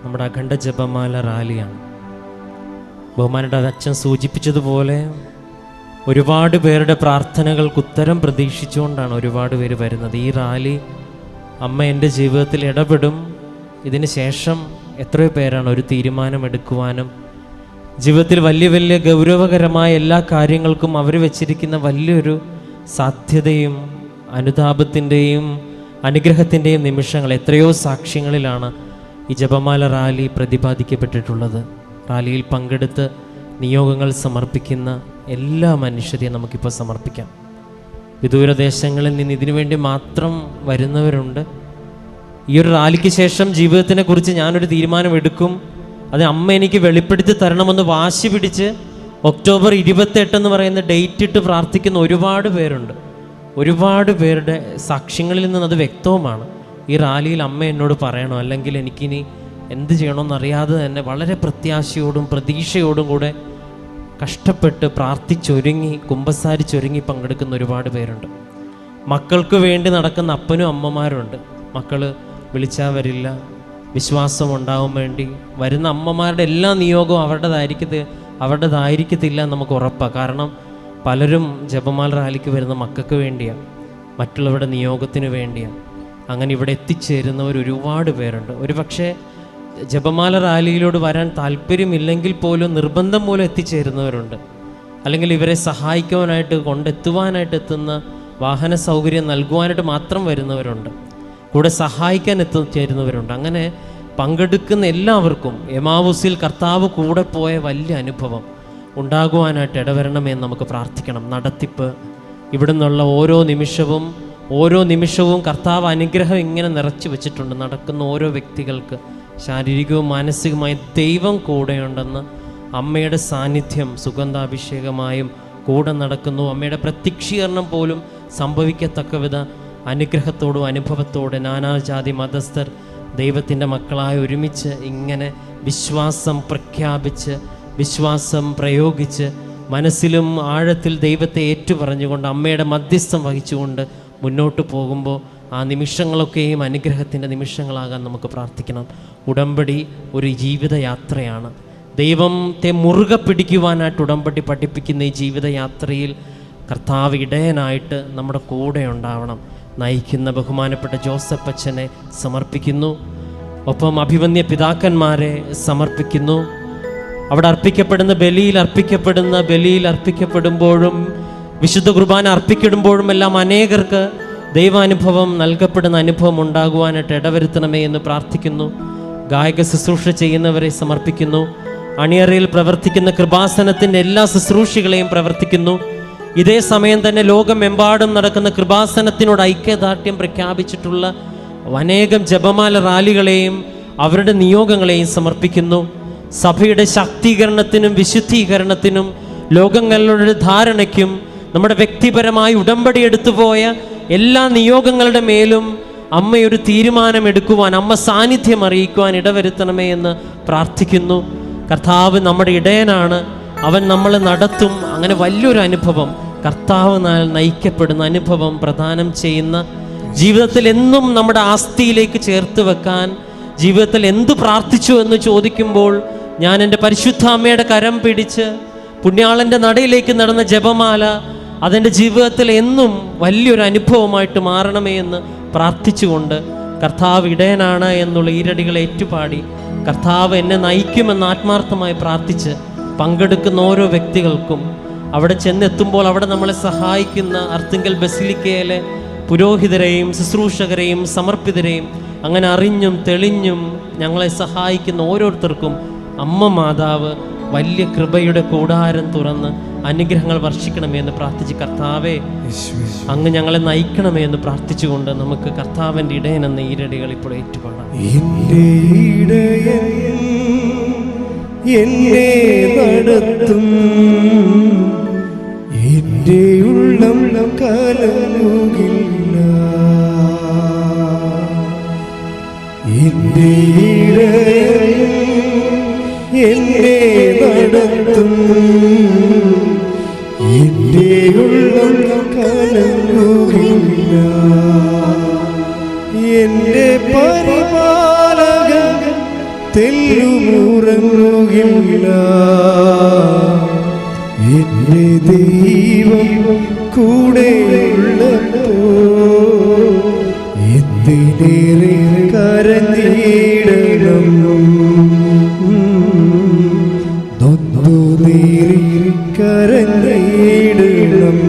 [SPEAKER 3] നമ്മുടെ അഖണ്ഡ ജപമാല റാലിയാണ്. ബഹുമാനയുടെ അച്ഛൻ സൂചിപ്പിച്ചതുപോലെ ഒരുപാട് പേരുടെ പ്രാർത്ഥനകൾക്ക് ഉത്തരം പ്രതീക്ഷിച്ചുകൊണ്ടാണ് ഒരുപാട് പേര് വരുന്നത്. ഈ റാലി അമ്മ എൻ്റെ ജീവിതത്തിൽ ഇടപെടും. ഇതിന് ശേഷം എത്രയോ പേരാണ് ഒരു തീരുമാനമെടുക്കുവാനും ജീവിതത്തിൽ വലിയ വലിയ ഗൗരവകരമായ എല്ലാ കാര്യങ്ങൾക്കും അവർ വെച്ചിരിക്കുന്ന വലിയൊരു സാധ്യതയും അനുതാപത്തിൻ്റെയും അനുഗ്രഹത്തിൻ്റെയും നിമിഷങ്ങൾ എത്രയോ സാക്ഷ്യങ്ങളിലാണ് ഈ ജപമാല റാലി പ്രതിപാദിക്കപ്പെട്ടിട്ടുള്ളത്. റാലിയിൽ പങ്കെടുത്ത് നിയോഗങ്ങൾ സമർപ്പിക്കുന്ന എല്ലാ മനുഷ്യരെയും നമുക്കിപ്പോൾ സമർപ്പിക്കാം. വിദൂരദേശങ്ങളിൽ നിന്ന് ഇതിനു വേണ്ടി മാത്രം വരുന്നവരുണ്ട്. ഈ ഒരു റാലിക്ക് ശേഷം ജീവിതത്തിനെക്കുറിച്ച് ഞാനൊരു തീരുമാനമെടുക്കും, അത് അമ്മ എനിക്ക് വെളിപ്പെടുത്തി തരണമെന്ന് വാശി പിടിച്ച് ഒക്ടോബർ 28 എന്ന് പറയുന്ന ഡേറ്റ് ഇട്ട് പ്രാർത്ഥിക്കുന്ന ഒരുപാട് പേരുണ്ട്. ഒരുപാട് പേരുടെ സാക്ഷ്യങ്ങളിൽ നിന്ന് അത് വ്യക്തവുമാണ്. ഈ റാലിയിൽ അമ്മ എന്നോട് പറയണോ, അല്ലെങ്കിൽ എനിക്കിനി എന്ത് ചെയ്യണമെന്നറിയാതെ തന്നെ വളരെ പ്രത്യാശയോടും പ്രതീക്ഷയോടും കൂടെ കഷ്ടപ്പെട്ട് പ്രാർത്ഥിച്ചൊരുങ്ങി കുമ്പസാരിച്ചൊരുങ്ങി പങ്കെടുക്കുന്ന ഒരുപാട് പേരുണ്ട്. മക്കൾക്ക് വേണ്ടി നടക്കുന്ന അപ്പനും അമ്മമാരുണ്ട്. മക്കൾ വിളിച്ചാൽ വരില്ല, വിശ്വാസം ഉണ്ടാവാൻ വേണ്ടി വരുന്ന അമ്മമാരുടെ എല്ലാ നിയോഗവും അവരുടേതായിരിക്കത്തില്ല നമുക്ക് ഉറപ്പാണ്. കാരണം പലരും ജപമാല റാലിക്ക് വരുന്ന മക്കൾക്ക് വേണ്ടിയാണ്, മറ്റുള്ളവരുടെ നിയോഗത്തിന് വേണ്ടിയാണ്. അങ്ങനെ ഇവിടെ എത്തിച്ചേരുന്നവർ ഒരുപാട് പേരുണ്ട്. ഒരു പക്ഷേ ജപമാല റാലിയിലോട് വരാൻ താല്പര്യമില്ലെങ്കിൽ പോലും നിർബന്ധം മൂലം എത്തിച്ചേരുന്നവരുണ്ട്. അല്ലെങ്കിൽ ഇവരെ സഹായിക്കുവാനായിട്ട് കൊണ്ടെത്തുവാനായിട്ട് എത്തുന്ന വാഹന സൗകര്യം നൽകുവാനായിട്ട് മാത്രം വരുന്നവരുണ്ട്. കൂടെ സഹായിക്കാൻ എത്തിച്ചേരുന്നവരുണ്ട്. അങ്ങനെ പങ്കെടുക്കുന്ന എല്ലാവർക്കും എമാവുസിൽ കർത്താവ് കൂടെ പോയ വലിയ അനുഭവം ഉണ്ടാകുവാനായിട്ട് ഇടവരണമെന്ന് നമുക്ക് പ്രാർത്ഥിക്കണം. നടത്തിപ്പ് ഇവിടെ നിന്നുള്ള ഓരോ നിമിഷവും കർത്താവ് അനുഗ്രഹം ഇങ്ങനെ നിറച്ചു വെച്ചിട്ടുണ്ട്. നടക്കുന്ന ഓരോ വ്യക്തികൾക്ക് ശാരീരികവും മാനസികമായും ദൈവം കൂടെയുണ്ടെന്ന് അമ്മയുടെ സാന്നിധ്യം സുഗന്ധാഭിഷേകമായും കൂടെ നടക്കുന്നു. അമ്മയുടെ പ്രത്യക്ഷീകരണം പോലും സംഭവിക്കത്തക്ക വിധ അനുഗ്രഹത്തോടും അനുഭവത്തോടെ നാനാജാതി മതസ്ഥർ ദൈവത്തിൻ്റെ മക്കളായി ഒരുമിച്ച് ഇങ്ങനെ വിശ്വാസം പ്രഖ്യാപിച്ച് വിശ്വാസം പ്രയോഗിച്ച് മനസ്സിലും ആഴത്തിൽ ദൈവത്തെ ഏറ്റുപറഞ്ഞുകൊണ്ട് അമ്മയുടെ മധ്യസ്ഥം വഹിച്ചുകൊണ്ട് മുന്നോട്ട് പോകുമ്പോൾ ആ നിമിഷങ്ങളൊക്കെയും അനുഗ്രഹത്തിൻ്റെ നിമിഷങ്ങളാകാൻ നമുക്ക് പ്രാർത്ഥിക്കണം. ഉടമ്പടി ഒരു ജീവിതയാത്രയാണ്. ദൈവത്തെ മുറുകെ പിടിക്കുവാനായിട്ട് ഉടമ്പടി പഠിപ്പിക്കുന്ന ഈ ജീവിതയാത്രയിൽ കർത്താവ് ഇടയനായിട്ട് നമ്മുടെ കൂടെ ഉണ്ടാവണം. നയിക്കുന്ന ബഹുമാനപ്പെട്ട ജോസഫ് അച്ഛനെ സമർപ്പിക്കുന്നു. ഒപ്പം അഭിമന്യ പിതാക്കന്മാരെ സമർപ്പിക്കുന്നു. അവിടെ അർപ്പിക്കപ്പെടുന്ന ബലിയിൽ അർപ്പിക്കപ്പെടുമ്പോഴും വിശുദ്ധ കുർബാന അർപ്പിക്കപ്പെടുമ്പോഴും എല്ലാം അനേകർക്ക് ദൈവാനുഭവം നൽകപ്പെടുന്ന അനുഭവം ഉണ്ടാകുവാനായിട്ട് ഇടവരുത്തണമേ എന്ന് പ്രാർത്ഥിക്കുന്നു. ഗായക ശുശ്രൂഷ ചെയ്യുന്നവരെ സമർപ്പിക്കുന്നു. അണിയറയിൽ പ്രവർത്തിക്കുന്ന കൃപാസനത്തിൻ്റെ എല്ലാ ശുശ്രൂഷകളെയും പ്രവർത്തിക്കുന്നു. ഇതേ സമയം തന്നെ ലോകമെമ്പാടും നടക്കുന്ന കൃപാസനത്തിനോട് ഐക്യദാർഢ്യം പ്രഖ്യാപിച്ചിട്ടുള്ള അനേകം ജപമാല റാലികളെയും അവരുടെ നിയോഗങ്ങളെയും സമർപ്പിക്കുന്നു. സഭയുടെ ശാക്തീകരണത്തിനും വിശുദ്ധീകരണത്തിനും ലോകങ്ങളുടെ ധാരണയ്ക്കും നമ്മുടെ വ്യക്തിപരമായി ഉടമ്പടി എടുത്തുപോയ എല്ലാ നിയോഗങ്ങളുടെ മേലും അമ്മയൊരു തീരുമാനമെടുക്കുവാൻ, അമ്മ സാന്നിധ്യം അറിയിക്കുവാൻ ഇടവരുത്തണമേ എന്ന് പ്രാർത്ഥിക്കുന്നു. കർത്താവ് നമ്മുടെ ഇടയനാണ്, അവൻ നമ്മളെ നടത്തും. അങ്ങനെ വലിയൊരു അനുഭവം, കർത്താവ് നയിക്കപ്പെടുന്ന അനുഭവം പ്രദാനം ചെയ്യുന്ന, ജീവിതത്തിൽ എന്നും നമ്മുടെ ആസ്തിയിലേക്ക് ചേർത്ത് വെക്കാൻ, ജീവിതത്തിൽ എന്തു പ്രാർത്ഥിച്ചു എന്ന് ചോദിക്കുമ്പോൾ ഞാൻ എൻ്റെ പരിശുദ്ധ അമ്മയുടെ കരം പിടിച്ച് പുണ്യാളൻ്റെ നടയിലേക്ക് നടന്ന ജപമാല അതെൻ്റെ ജീവിതത്തിൽ എന്നും വലിയൊരു അനുഭവമായിട്ട് മാറണമേ എന്ന് പ്രാർത്ഥിച്ചുകൊണ്ട് കർത്താവ് ഇടയനാണ് എന്നുള്ള ഈരടികളെ ഏറ്റുപാടി കർത്താവ് എന്നെ നയിക്കുമെന്ന് ആത്മാർത്ഥമായി പ്രാർത്ഥിച്ച് പങ്കെടുക്കുന്ന ഓരോ വ്യക്തികൾക്കും അവിടെ ചെന്നെത്തുമ്പോൾ അവിടെ നമ്മളെ സഹായിക്കുന്ന അർത്തിങ്കൽ ബസിലിക്കയിലെ പുരോഹിതരെയും ശുശ്രൂഷകരെയും സമർപ്പിതരെയും അങ്ങനെ അറിഞ്ഞും തെളിഞ്ഞും ഞങ്ങളെ സഹായിക്കുന്ന ഓരോരുത്തർക്കും അമ്മ മാതാവ് വലിയ കൃപയുടെ കൂടാരം തുറന്ന് അനുഗ്രഹങ്ങൾ വർഷിക്കണമേ എന്ന് പ്രാർത്ഥിച്ച് കർത്താവെ അങ്ങ് ഞങ്ങളെ നയിക്കണമേ എന്ന് പ്രാർത്ഥിച്ചുകൊണ്ട് നമുക്ക് കർത്താവിൻ്റെ ഇടയൻ എന്ന ഈരടികൾ ഇപ്പോൾ ഏറ്റുപാടാം.
[SPEAKER 2] എന്നെ നടത്തും എൻ്റെ ഉള്ളം കലങ്ങുകില്ല, എൻ്റെ ഇടയൻ എന്നെ നടത്തും എൻ്റെ ഉള്ളം കലങ്ങുകില്ല, എൻ്റെ പരിപാലകൻ തെല്ലുമുറങ്ങുകില്ല, എൻ്റെ ദൈവം കൂടെയുള്ളപ്പോ എന്തിനേറെ കരഞ്ഞിടണം, നൊന്തുനീറി കരഞ്ഞിടണം,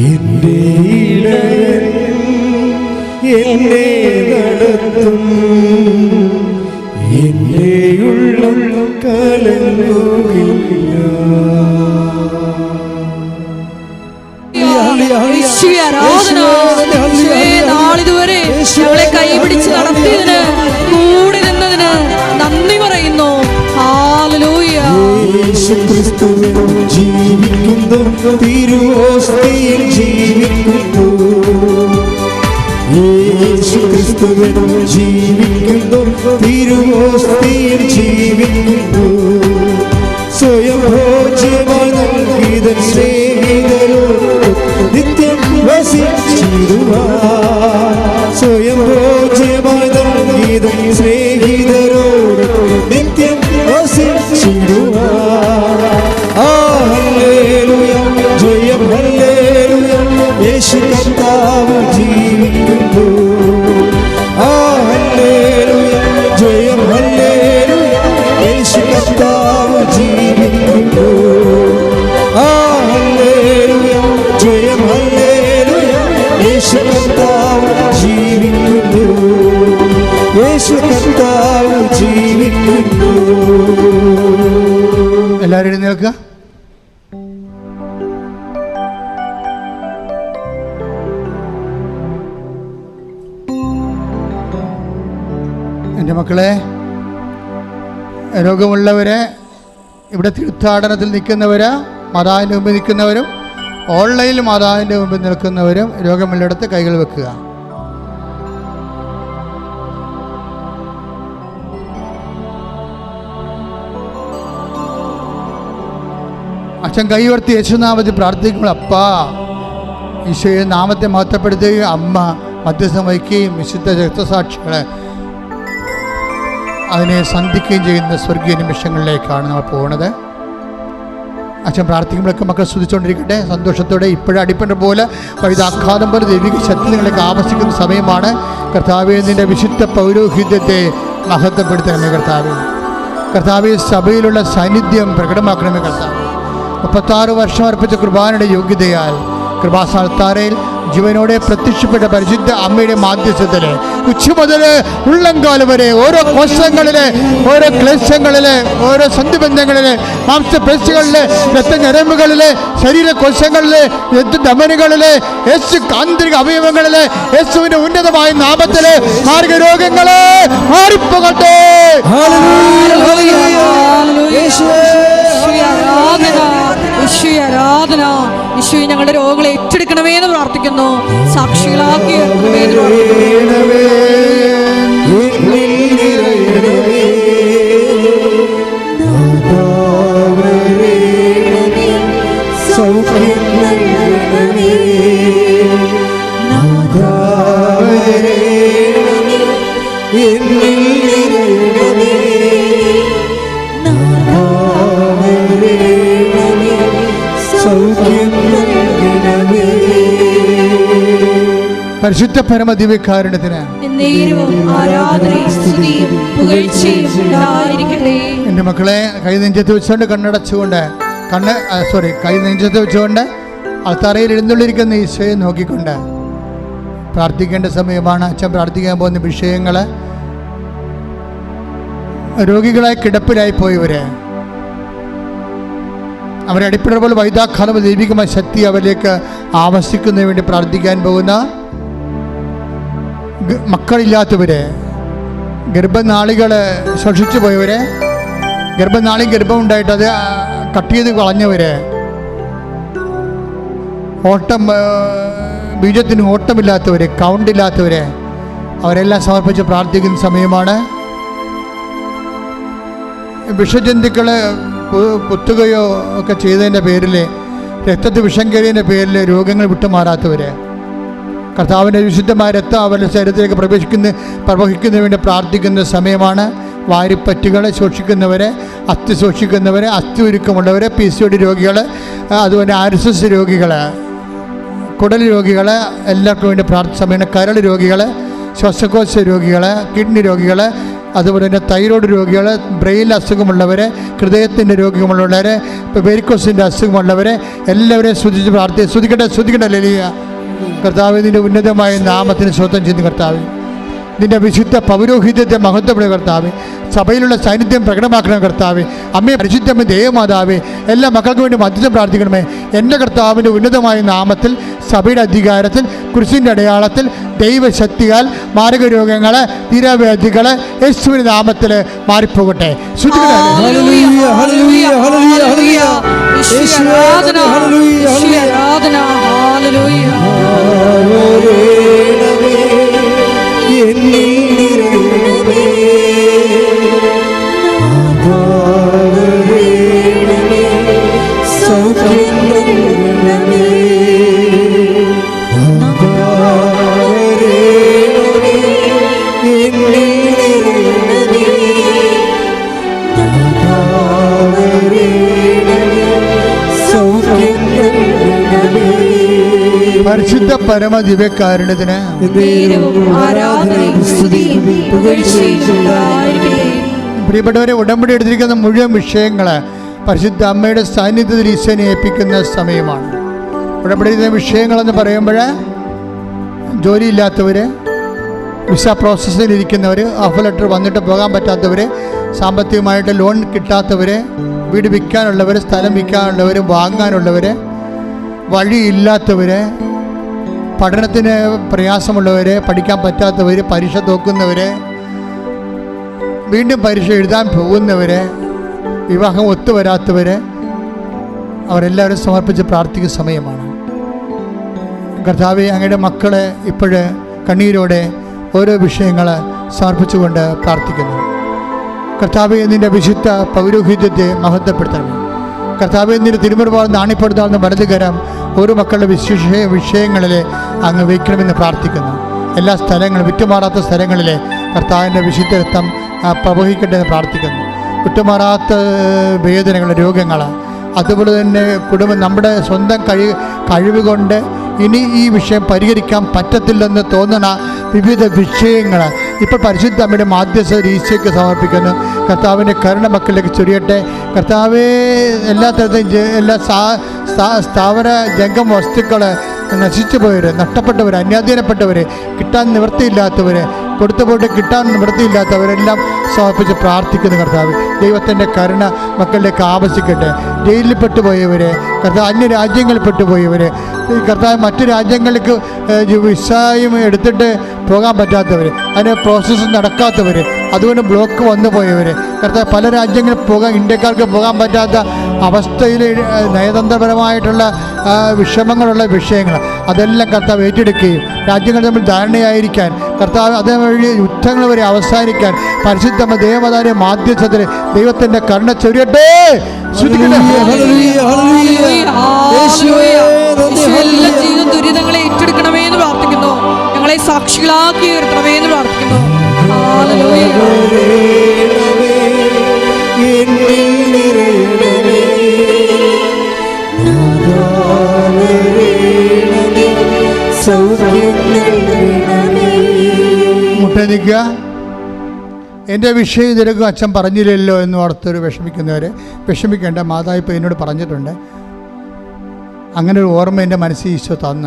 [SPEAKER 2] എൻ്റെ ഇടയൻ എന്നെ നടത്തും എൻ്റെ ഉള്ളം കലങ്ങുകില്ല.
[SPEAKER 1] നാളിതുവരെ ഞങ്ങളെ കൈപിടിച്ച് നടത്തിയതിന് കൂടെ നിന്നതിന് നന്ദി പറയുന്നു. ഹല്ലേലൂയ.
[SPEAKER 2] യേശുക്രിസ്തുവിൽ ജീവിക്കുന്നു, തിരുവോസ്തിയിൽ ജീവിക്കുന്നു, യേശുക്രിസ്തുവിൽ ജീവിക്കുന്നു, തിരുവോസ്തിയിൽ ജീവിക്കുന്നു, സ്വയം ഭോജ്യമായി നൽകിയതൻ സ്നേഹിതരോട് നിത്യം വസിച്ചിടുവാൻ, സ്വയം ഭോജ്യമായി നൽകിയതൻ സ്നേഹിതരോട് നിത്യം വസിച്ചിടുവാൻ. ഹല്ലേലൂയ, ജയം ഹല്ലേലൂയ, യേശു കർത്താവ്
[SPEAKER 5] എല്ലാവരും എഴുന്നേൽക്കുക. എൻ്റെ മക്കളെ, രോഗമുള്ളവരെ, ഇവിടെ തീർത്ഥാടനത്തിൽ നിൽക്കുന്നവര്, മാതാവിൻ്റെ മുമ്പിൽ നിൽക്കുന്നവരും ഓൺലൈനിൽ മാതാവിൻ്റെ മുമ്പിൽ നിൽക്കുന്നവരും രോഗമുള്ളിടത്ത് കൈകൾ വെക്കുക. അച്ഛൻ കൈവർത്തി യേശുനാമത്തിൽ പ്രാർത്ഥിക്കുമ്പോൾ അപ്പാ ഈശോയെ നാമത്തെ മഹത്വപ്പെടുത്തുകയും അമ്മ മധ്യസ്ഥം വഹിക്കുകയും വിശുദ്ധ രക്തസാക്ഷികളെ അതിനെ സന്ധിക്കുകയും ചെയ്യുന്ന സ്വർഗീയ നിമിഷങ്ങളിലേക്കാണ് നമ്മൾ പോകുന്നത്. അച്ഛൻ പ്രാർത്ഥിക്കുമ്പോഴൊക്കെ മക്കൾ സ്തുതിച്ചുകൊണ്ടിരിക്കട്ടെ സന്തോഷത്തോടെ. ഇപ്പോഴും അടിപ്പണ്ട പോലെ വൈദാഘാതം പോലെ ദൈവിക ശക്തി നിങ്ങളേക്ക് ആവശ്യിക്കുന്ന സമയമാണ്. കർത്താവേ, നിൻ്റെ വിശുദ്ധ പൗരോഹിത്യത്തെ മഹത്വപ്പെടുത്തണമേ കർത്താവേ. കർത്താവേ, സഭയിലുള്ള സാന്നിധ്യം പ്രകടമാക്കണമേ കർത്താവേ. 36 വർഷം അർപ്പിച്ച കുർബാനയുടെ യോഗ്യതയാൽ കൃപാസ്ഥാനത്താരയിൽ ജീവനോടെ പ്രത്യക്ഷപ്പെട്ട പരിശുദ്ധ അമ്മയുടെ മാധ്യസ്ഥത്തില് ഉച്ച മുതൽ ഉള്ളംകാലം വരെ ഓരോ കോശങ്ങളില്, ഓരോ ക്ലേശങ്ങളില്, ഓരോ സന്ധിബന്ധങ്ങളില്, മാംസപേശികളില്, രക്തഞരമ്പുകളില്, ശരീരകോശങ്ങളില്, രക്തധമനികളില്, യേശു ആന്തരിക അവയവങ്ങളില് യേശുവിന്റെ ഉന്നതമായ നാമത്തില് മാർഗരോഗങ്ങളെ മാറിപ്പോകട്ടെ.
[SPEAKER 1] ആരാധന. യേശുവേ, ഞങ്ങളുടെ രോഗങ്ങളെ ഏറ്റെടുക്കണമേ എന്ന് പ്രാർത്ഥിക്കുന്നു. സാക്ഷികളാക്കി
[SPEAKER 5] പരിശുദ്ധ പരമ ദിവ്യകാരുണ്യത്തിന് എൻ്റെ മക്കളെ, കൈ നെഞ്ചത്ത് വെച്ചുകൊണ്ട് കണ്ണടച്ചുകൊണ്ട് കൈ നെഞ്ചത്ത് വെച്ചുകൊണ്ട് അൾത്താരയിൽ എഴുന്നള്ളിരിക്കുന്ന ഈശോയെ നോക്കിക്കൊണ്ട് പ്രാർത്ഥിക്കേണ്ട സമയമാണ്. അച്ഛൻ പ്രാർത്ഥിക്കാൻ പോകുന്ന വിഷയങ്ങൾ രോഗികളായി കിടപ്പിലായി പോയവര്, അവരെ അടിപ്പിട പോലെ വൈദാഘാതം ദൈവികമായ ശക്തി അവരിലേക്ക് ആവശ്യിക്കുന്നതിന് വേണ്ടി പ്രാർത്ഥിക്കാൻ പോകുന്ന മക്കളില്ലാത്തവര്, ഗർഭനാളികൾ ശോഷിച്ചു പോയവര്, ഗർഭം ഉണ്ടായിട്ട് അത് കട്ട് ചെയ്ത് കളഞ്ഞവര്, ബീജത്തിന് ഓട്ടമില്ലാത്തവര്, കൗണ്ടില്ലാത്തവര്, അവരെല്ലാം സമർപ്പിച്ച് പ്രാർത്ഥിക്കുന്ന സമയമാണ്. വിഷജന്തുക്കളെ കുത്തുകയോ ഒക്കെ ചെയ്തതിൻ്റെ പേരിൽ, രക്തത്തിൽ വിഷം കയറിയതിൻ്റെ പേരിൽ രോഗങ്ങൾ വിട്ടുമാറാത്തവര്, കർത്താവിൻ്റെ വിശുദ്ധമായ രക്തം അവരുടെ ശരീരത്തിലേക്ക് പ്രവഹിക്കുന്നതിന് വേണ്ടി പ്രാർത്ഥിക്കുന്ന സമയമാണ്. വാരിപ്പറ്റുകൾ ശോഷിക്കുന്നവരെ, അസ്ഥി ശോഷിക്കുന്നവരെ, അസ്ഥി ഉരുക്കമുള്ളവരെ, PCOD രോഗികൾ, അതുപോലെ RSS രോഗികൾ, കുടൽ രോഗികൾ, എല്ലാവർക്കും വേണ്ടി പ്രാർത്ഥന സമയമാണ്. കരൾ രോഗികൾ, ശ്വാസകോശ രോഗികൾ, കിഡ്നി രോഗികൾ, അതുപോലെ തന്നെ തൈറോയ്ഡ് രോഗികൾ, ബ്രെയിൻ അസുഖമുള്ളവർ, ഹൃദയത്തിൻ്റെ രോഗമുള്ളവർ, വെരിക്കോസിൻ്റെ അസുഖമുള്ളവർ, എല്ലാവരെയും സ്തുതിക്കട്ടെ. ഹല്ലേലൂയ. കർത്താവേ, നിൻ്റെ ഉന്നതമായ നാമത്തിന് സ്വന്തം ചെയ്യുന്ന കർത്താവേ, നിൻ്റെ വിശുദ്ധ പൗരോഹിത്യത്തെ മഹത്വപ്പെടുന്ന കർത്താവേ, സഭയിലുള്ള സാന്നിധ്യം പ്രകടമാക്കണം കർത്താവേ. അമ്മയെ പരിശുദ്ധമ്മ ദേവമാതാവേ, എല്ലാ മക്കൾക്ക് വേണ്ടി മധ്യസ്ഥം പ്രാർത്ഥിക്കണമേ. എൻ്റെ കർത്താവിൻ്റെ ഉന്നതമായ നാമത്തിൽ, സഭയുടെ അധികാരത്തിൽ, കുരിശിൻ്റെ അടയാളത്തിൽ, ദൈവശക്തിയാൽ മാരകരോഗങ്ങൾ, തീരാവ്യാധികൾ യേശുവിൻ്റെ നാമത്തിൽ മാറിപ്പോകട്ടെ. പരിശുദ്ധ പരമ ദിവ്യകാരുണ്യത്തിന് പ്രിയപ്പെട്ടവരെ, ഉടമ്പടി എടുത്തിരിക്കുന്ന മുഴുവൻ വിഷയങ്ങൾ പരിശുദ്ധ അമ്മയുടെ സാന്നിധ്യത്തിൽ ഈശോനെ ഏൽപ്പിക്കുന്ന സമയമാണ്. ഉടമ്പടി വിഷയങ്ങളെന്ന് പറയുമ്പോൾ ജോലിയില്ലാത്തവർ, വിസ പ്രോസസ്സിലിരിക്കുന്നവർ, ഓഫർ ലെറ്റർ വന്നിട്ട് പോകാൻ പറ്റാത്തവർ, സാമ്പത്തികമായിട്ട് ലോൺ കിട്ടാത്തവർ, വീട് വിൽക്കാനുള്ളവർ, സ്ഥലം വിൽക്കാനുള്ളവർ, വാങ്ങാനുള്ളവർ, വഴിയില്ലാത്തവർ, പഠനത്തിന് പ്രയാസമുള്ളവർ, പഠിക്കാൻ പറ്റാത്തവർ, പരീക്ഷ തോക്കുന്നവർ, വീണ്ടും പരീക്ഷ എഴുതാൻ പോകുന്നവർ, വിവാഹം ഒത്തുവരാത്തവർ, അവരെല്ലാവരും സമർപ്പിച്ച് പ്രാർത്ഥിക്കുന്ന സമയമാണ്. കർത്താവേ, അങ്ങയുടെ മക്കളെ ഇപ്പോഴ് കണ്ണീരോടെ ഓരോ വിഷയങ്ങൾ സമർപ്പിച്ചുകൊണ്ട് പ്രാർത്ഥിക്കുന്നു. കർത്താവേ, നിൻ്റെ വിശുദ്ധ പൗരോഹിത്യത്തെ മഹത്വപ്പെടുത്തണം. കർത്താവേ, നിൻ്റെ തിരുമുറുപാട് നാണിപ്പെടുത്താവുന്ന വലതുകരം ഓരോ മക്കളുടെ വിഷയങ്ങളിൽ അങ്ങ് വയ്ക്കണമെന്ന് പ്രാർത്ഥിക്കുന്നു. എല്ലാ സ്ഥലങ്ങളും, വിട്ടുമാറാത്ത സ്ഥലങ്ങളിൽ കർത്താവിൻ്റെ വിശുദ്ധ രക്തം പ്രവഹിക്കട്ടെ എന്ന് പ്രാർത്ഥിക്കുന്നു. വിട്ടുമാറാത്ത വേദനകൾ, രോഗങ്ങൾ, അതുപോലെ തന്നെ കുടുംബം, നമ്മുടെ സ്വന്തം കഴിവ് കൊണ്ട് ഇനി ഈ വിഷയം പരിഹരിക്കാൻ പറ്റത്തില്ലെന്ന് തോന്നുന്ന വിവിധ വിഷയങ്ങൾ ഇപ്പോൾ പരിശുദ്ധ അമ്മയുടെ മാധ്യസ്ഥ ഈശോയ്ക്ക് സമർപ്പിക്കുന്നു. കർത്താവിൻ്റെ കരുണ മക്കളിലേക്ക് ചൊരിയട്ടെ. കർത്താവേ, എല്ലാ തരത്തിലും എല്ലാ സ്ഥാവര ജംഗം വസ്തുക്കൾ നശിച്ചു പോയവർ, നഷ്ടപ്പെട്ടവർ, അന്യാധീനപ്പെട്ടവർ, കിട്ടാൻ നിവൃത്തിയില്ലാത്തവർ, കൊടുത്തുപോയിട്ട് കിട്ടാൻ നിവൃത്തിയില്ലാത്തവരെല്ലാം സമർപ്പിച്ച് പ്രാർത്ഥിക്കുന്നു. കർത്താവ്, ദൈവത്തിൻ്റെ കരുണ മക്കളിലേക്ക് ആവശ്യിക്കട്ടെ. ജയിലിൽ പെട്ടുപോയവർ, കർത്താവ് അന്യരാജ്യങ്ങളിൽ പെട്ടുപോയവർ, കർത്താവ് മറ്റു രാജ്യങ്ങൾക്ക് വിസയും എടുത്തിട്ട് പോകാൻ പറ്റാത്തവർ, അതിന് പ്രോസസ്സ് നടക്കാത്തവർ, അതുകൊണ്ട് ബ്ലോക്ക് വന്നു പോയവർ, കർത്താവ് പല രാജ്യങ്ങളിൽ ഇന്ത്യക്കാർക്ക് പോകാൻ പറ്റാത്ത അവസ്ഥയിൽ നയതന്ത്രപരമായിട്ടുള്ള വിഷമങ്ങളുള്ള വിഷയങ്ങൾ അതെല്ലാം കർത്താവ് ഏറ്റെടുക്കുകയും രാജ്യങ്ങൾ തമ്മിൽ ധാരണയായിരിക്കാൻ, കർത്താവ് അതേവഴി യുദ്ധങ്ങൾ വരെ അവസാനിക്കാൻ പരിശുദ്ധ ദേവതാരെ മാധ്യസ്ഥത്തിൽ ദൈവത്തിൻ്റെ കരുണ ചൊരിയട്ടെ.
[SPEAKER 1] എല്ലാ ജീവിത ദുരിതങ്ങളെ ഏറ്റെടുക്കണമേ എന്ന് പ്രാർത്ഥിക്കുന്നു. ഞങ്ങളെ സാക്ഷികളാക്കി ഉയർത്തണമേ എന്ന് പ്രാർത്ഥിക്കുന്നു.
[SPEAKER 5] മുട്ടനിക്കുക. എൻ്റെ വിഷയം ഇതിലൊക്കെ അച്ഛൻ പറഞ്ഞില്ലല്ലോ എന്ന് ഓർത്തൊരു വിഷമിക്കുന്നവർ വിഷമിക്കേണ്ട. മാതാവ് എന്നോട് പറഞ്ഞിട്ടുണ്ട്, അങ്ങനെ ഒരു ഓർമ്മ എൻ്റെ മനസ്സിൽ ഈശോ തന്ന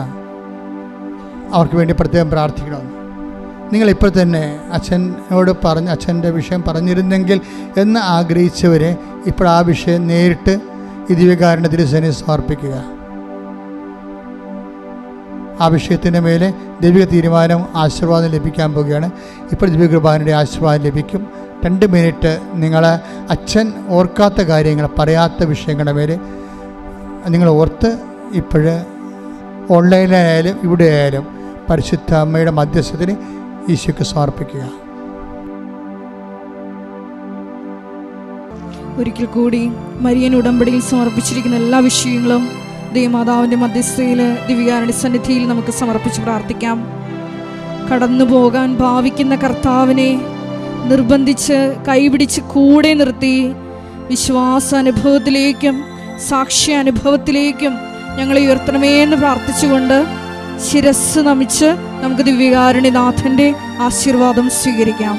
[SPEAKER 5] അവർക്ക് വേണ്ടി പ്രത്യേകം പ്രാർത്ഥിക്കണമെന്ന്. നിങ്ങളിപ്പോൾ തന്നെ അച്ഛനോട് പറഞ്ഞ് അച്ഛൻ്റെ വിഷയം പറഞ്ഞിരുന്നെങ്കിൽ എന്ന് ആഗ്രഹിച്ചവരെ ഇപ്പോൾ ആ വിഷയം നേരിട്ട് ഈ ദിവ്യകാരുണ്യ തിരുസേനയിൽ സമർപ്പിക്കുക. ആ വിഷയത്തിൻ്റെ മേലെ ദൈവിക തീരുമാനം, ആശീർവാദം ലഭിക്കാൻ പോവുകയാണ്. ഇപ്പോൾ ദിവ്യകൃപാനയുടെ ആശീർവാദം ലഭിക്കും. 2 മിനിറ്റ് നിങ്ങൾ അച്ഛൻ ഓർക്കാത്ത കാര്യങ്ങൾ, പറയാത്ത വിഷയങ്ങളുടെ മേലെ നിങ്ങൾ ഓർത്ത് ഇപ്പോഴ് ഓൺലൈനിലായാലും ഇവിടെ ആയാലും പരിശുദ്ധ അമ്മയുടെ മധ്യസ്ഥത്തിന് ഈശോയ്ക്ക് സമർപ്പിക്കുക.
[SPEAKER 1] ഒരിക്കൽ കൂടി മരിയൻ ഉടമ്പടിയിൽ സമർപ്പിച്ചിരിക്കുന്ന എല്ലാ വിഷയങ്ങളും ദേവമാതാവിൻ്റെ മധ്യസ്ഥയിൽ ദിവ്യകാരുണ്യ സന്നിധിയിൽ നമുക്ക് സമർപ്പിച്ച് പ്രാർത്ഥിക്കാം. കടന്നു പോകാൻ ഭാവിക്കുന്ന കർത്താവിനെ നിർബന്ധിച്ച് കൈപിടിച്ച് കൂടെ നിർത്തി വിശ്വാസാനുഭവത്തിലേക്കും സാക്ഷ്യാനുഭവത്തിലേക്കും ഞങ്ങളെ ഉയർത്തണമേ എന്ന് പ്രാർത്ഥിച്ചുകൊണ്ട് ശിരസ് നമിച്ച് നമുക്ക് ദിവ്യകാരുണ്യനാഥൻ്റെ ആശീർവാദം സ്വീകരിക്കാം.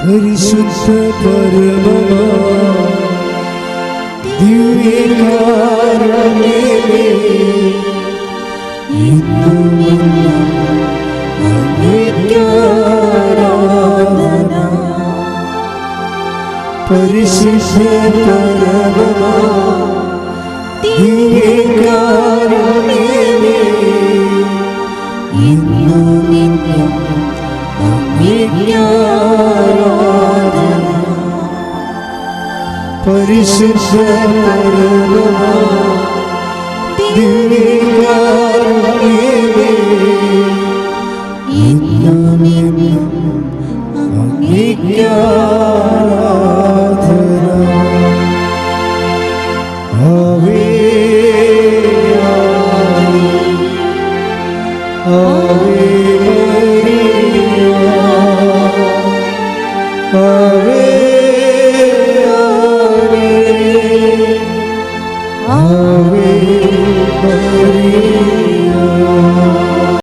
[SPEAKER 2] പരിശുദ്ധ പരമമാ ദിവ്യകാരുണ്യമേ, ഇന്നും അങ്ങേക്ക് ആരാധന. പരിശുദ്ധ പരമമാ ദിവ്യകാരുണ്യമേ, ഇന്നും അങ്ങേക്ക് ആരാധന. പരിശുദ്ധ പരമമാ ദിവ്യകാരുണ്യമേ, ഇന്നും അങ്ങേക്ക് ആരാധന.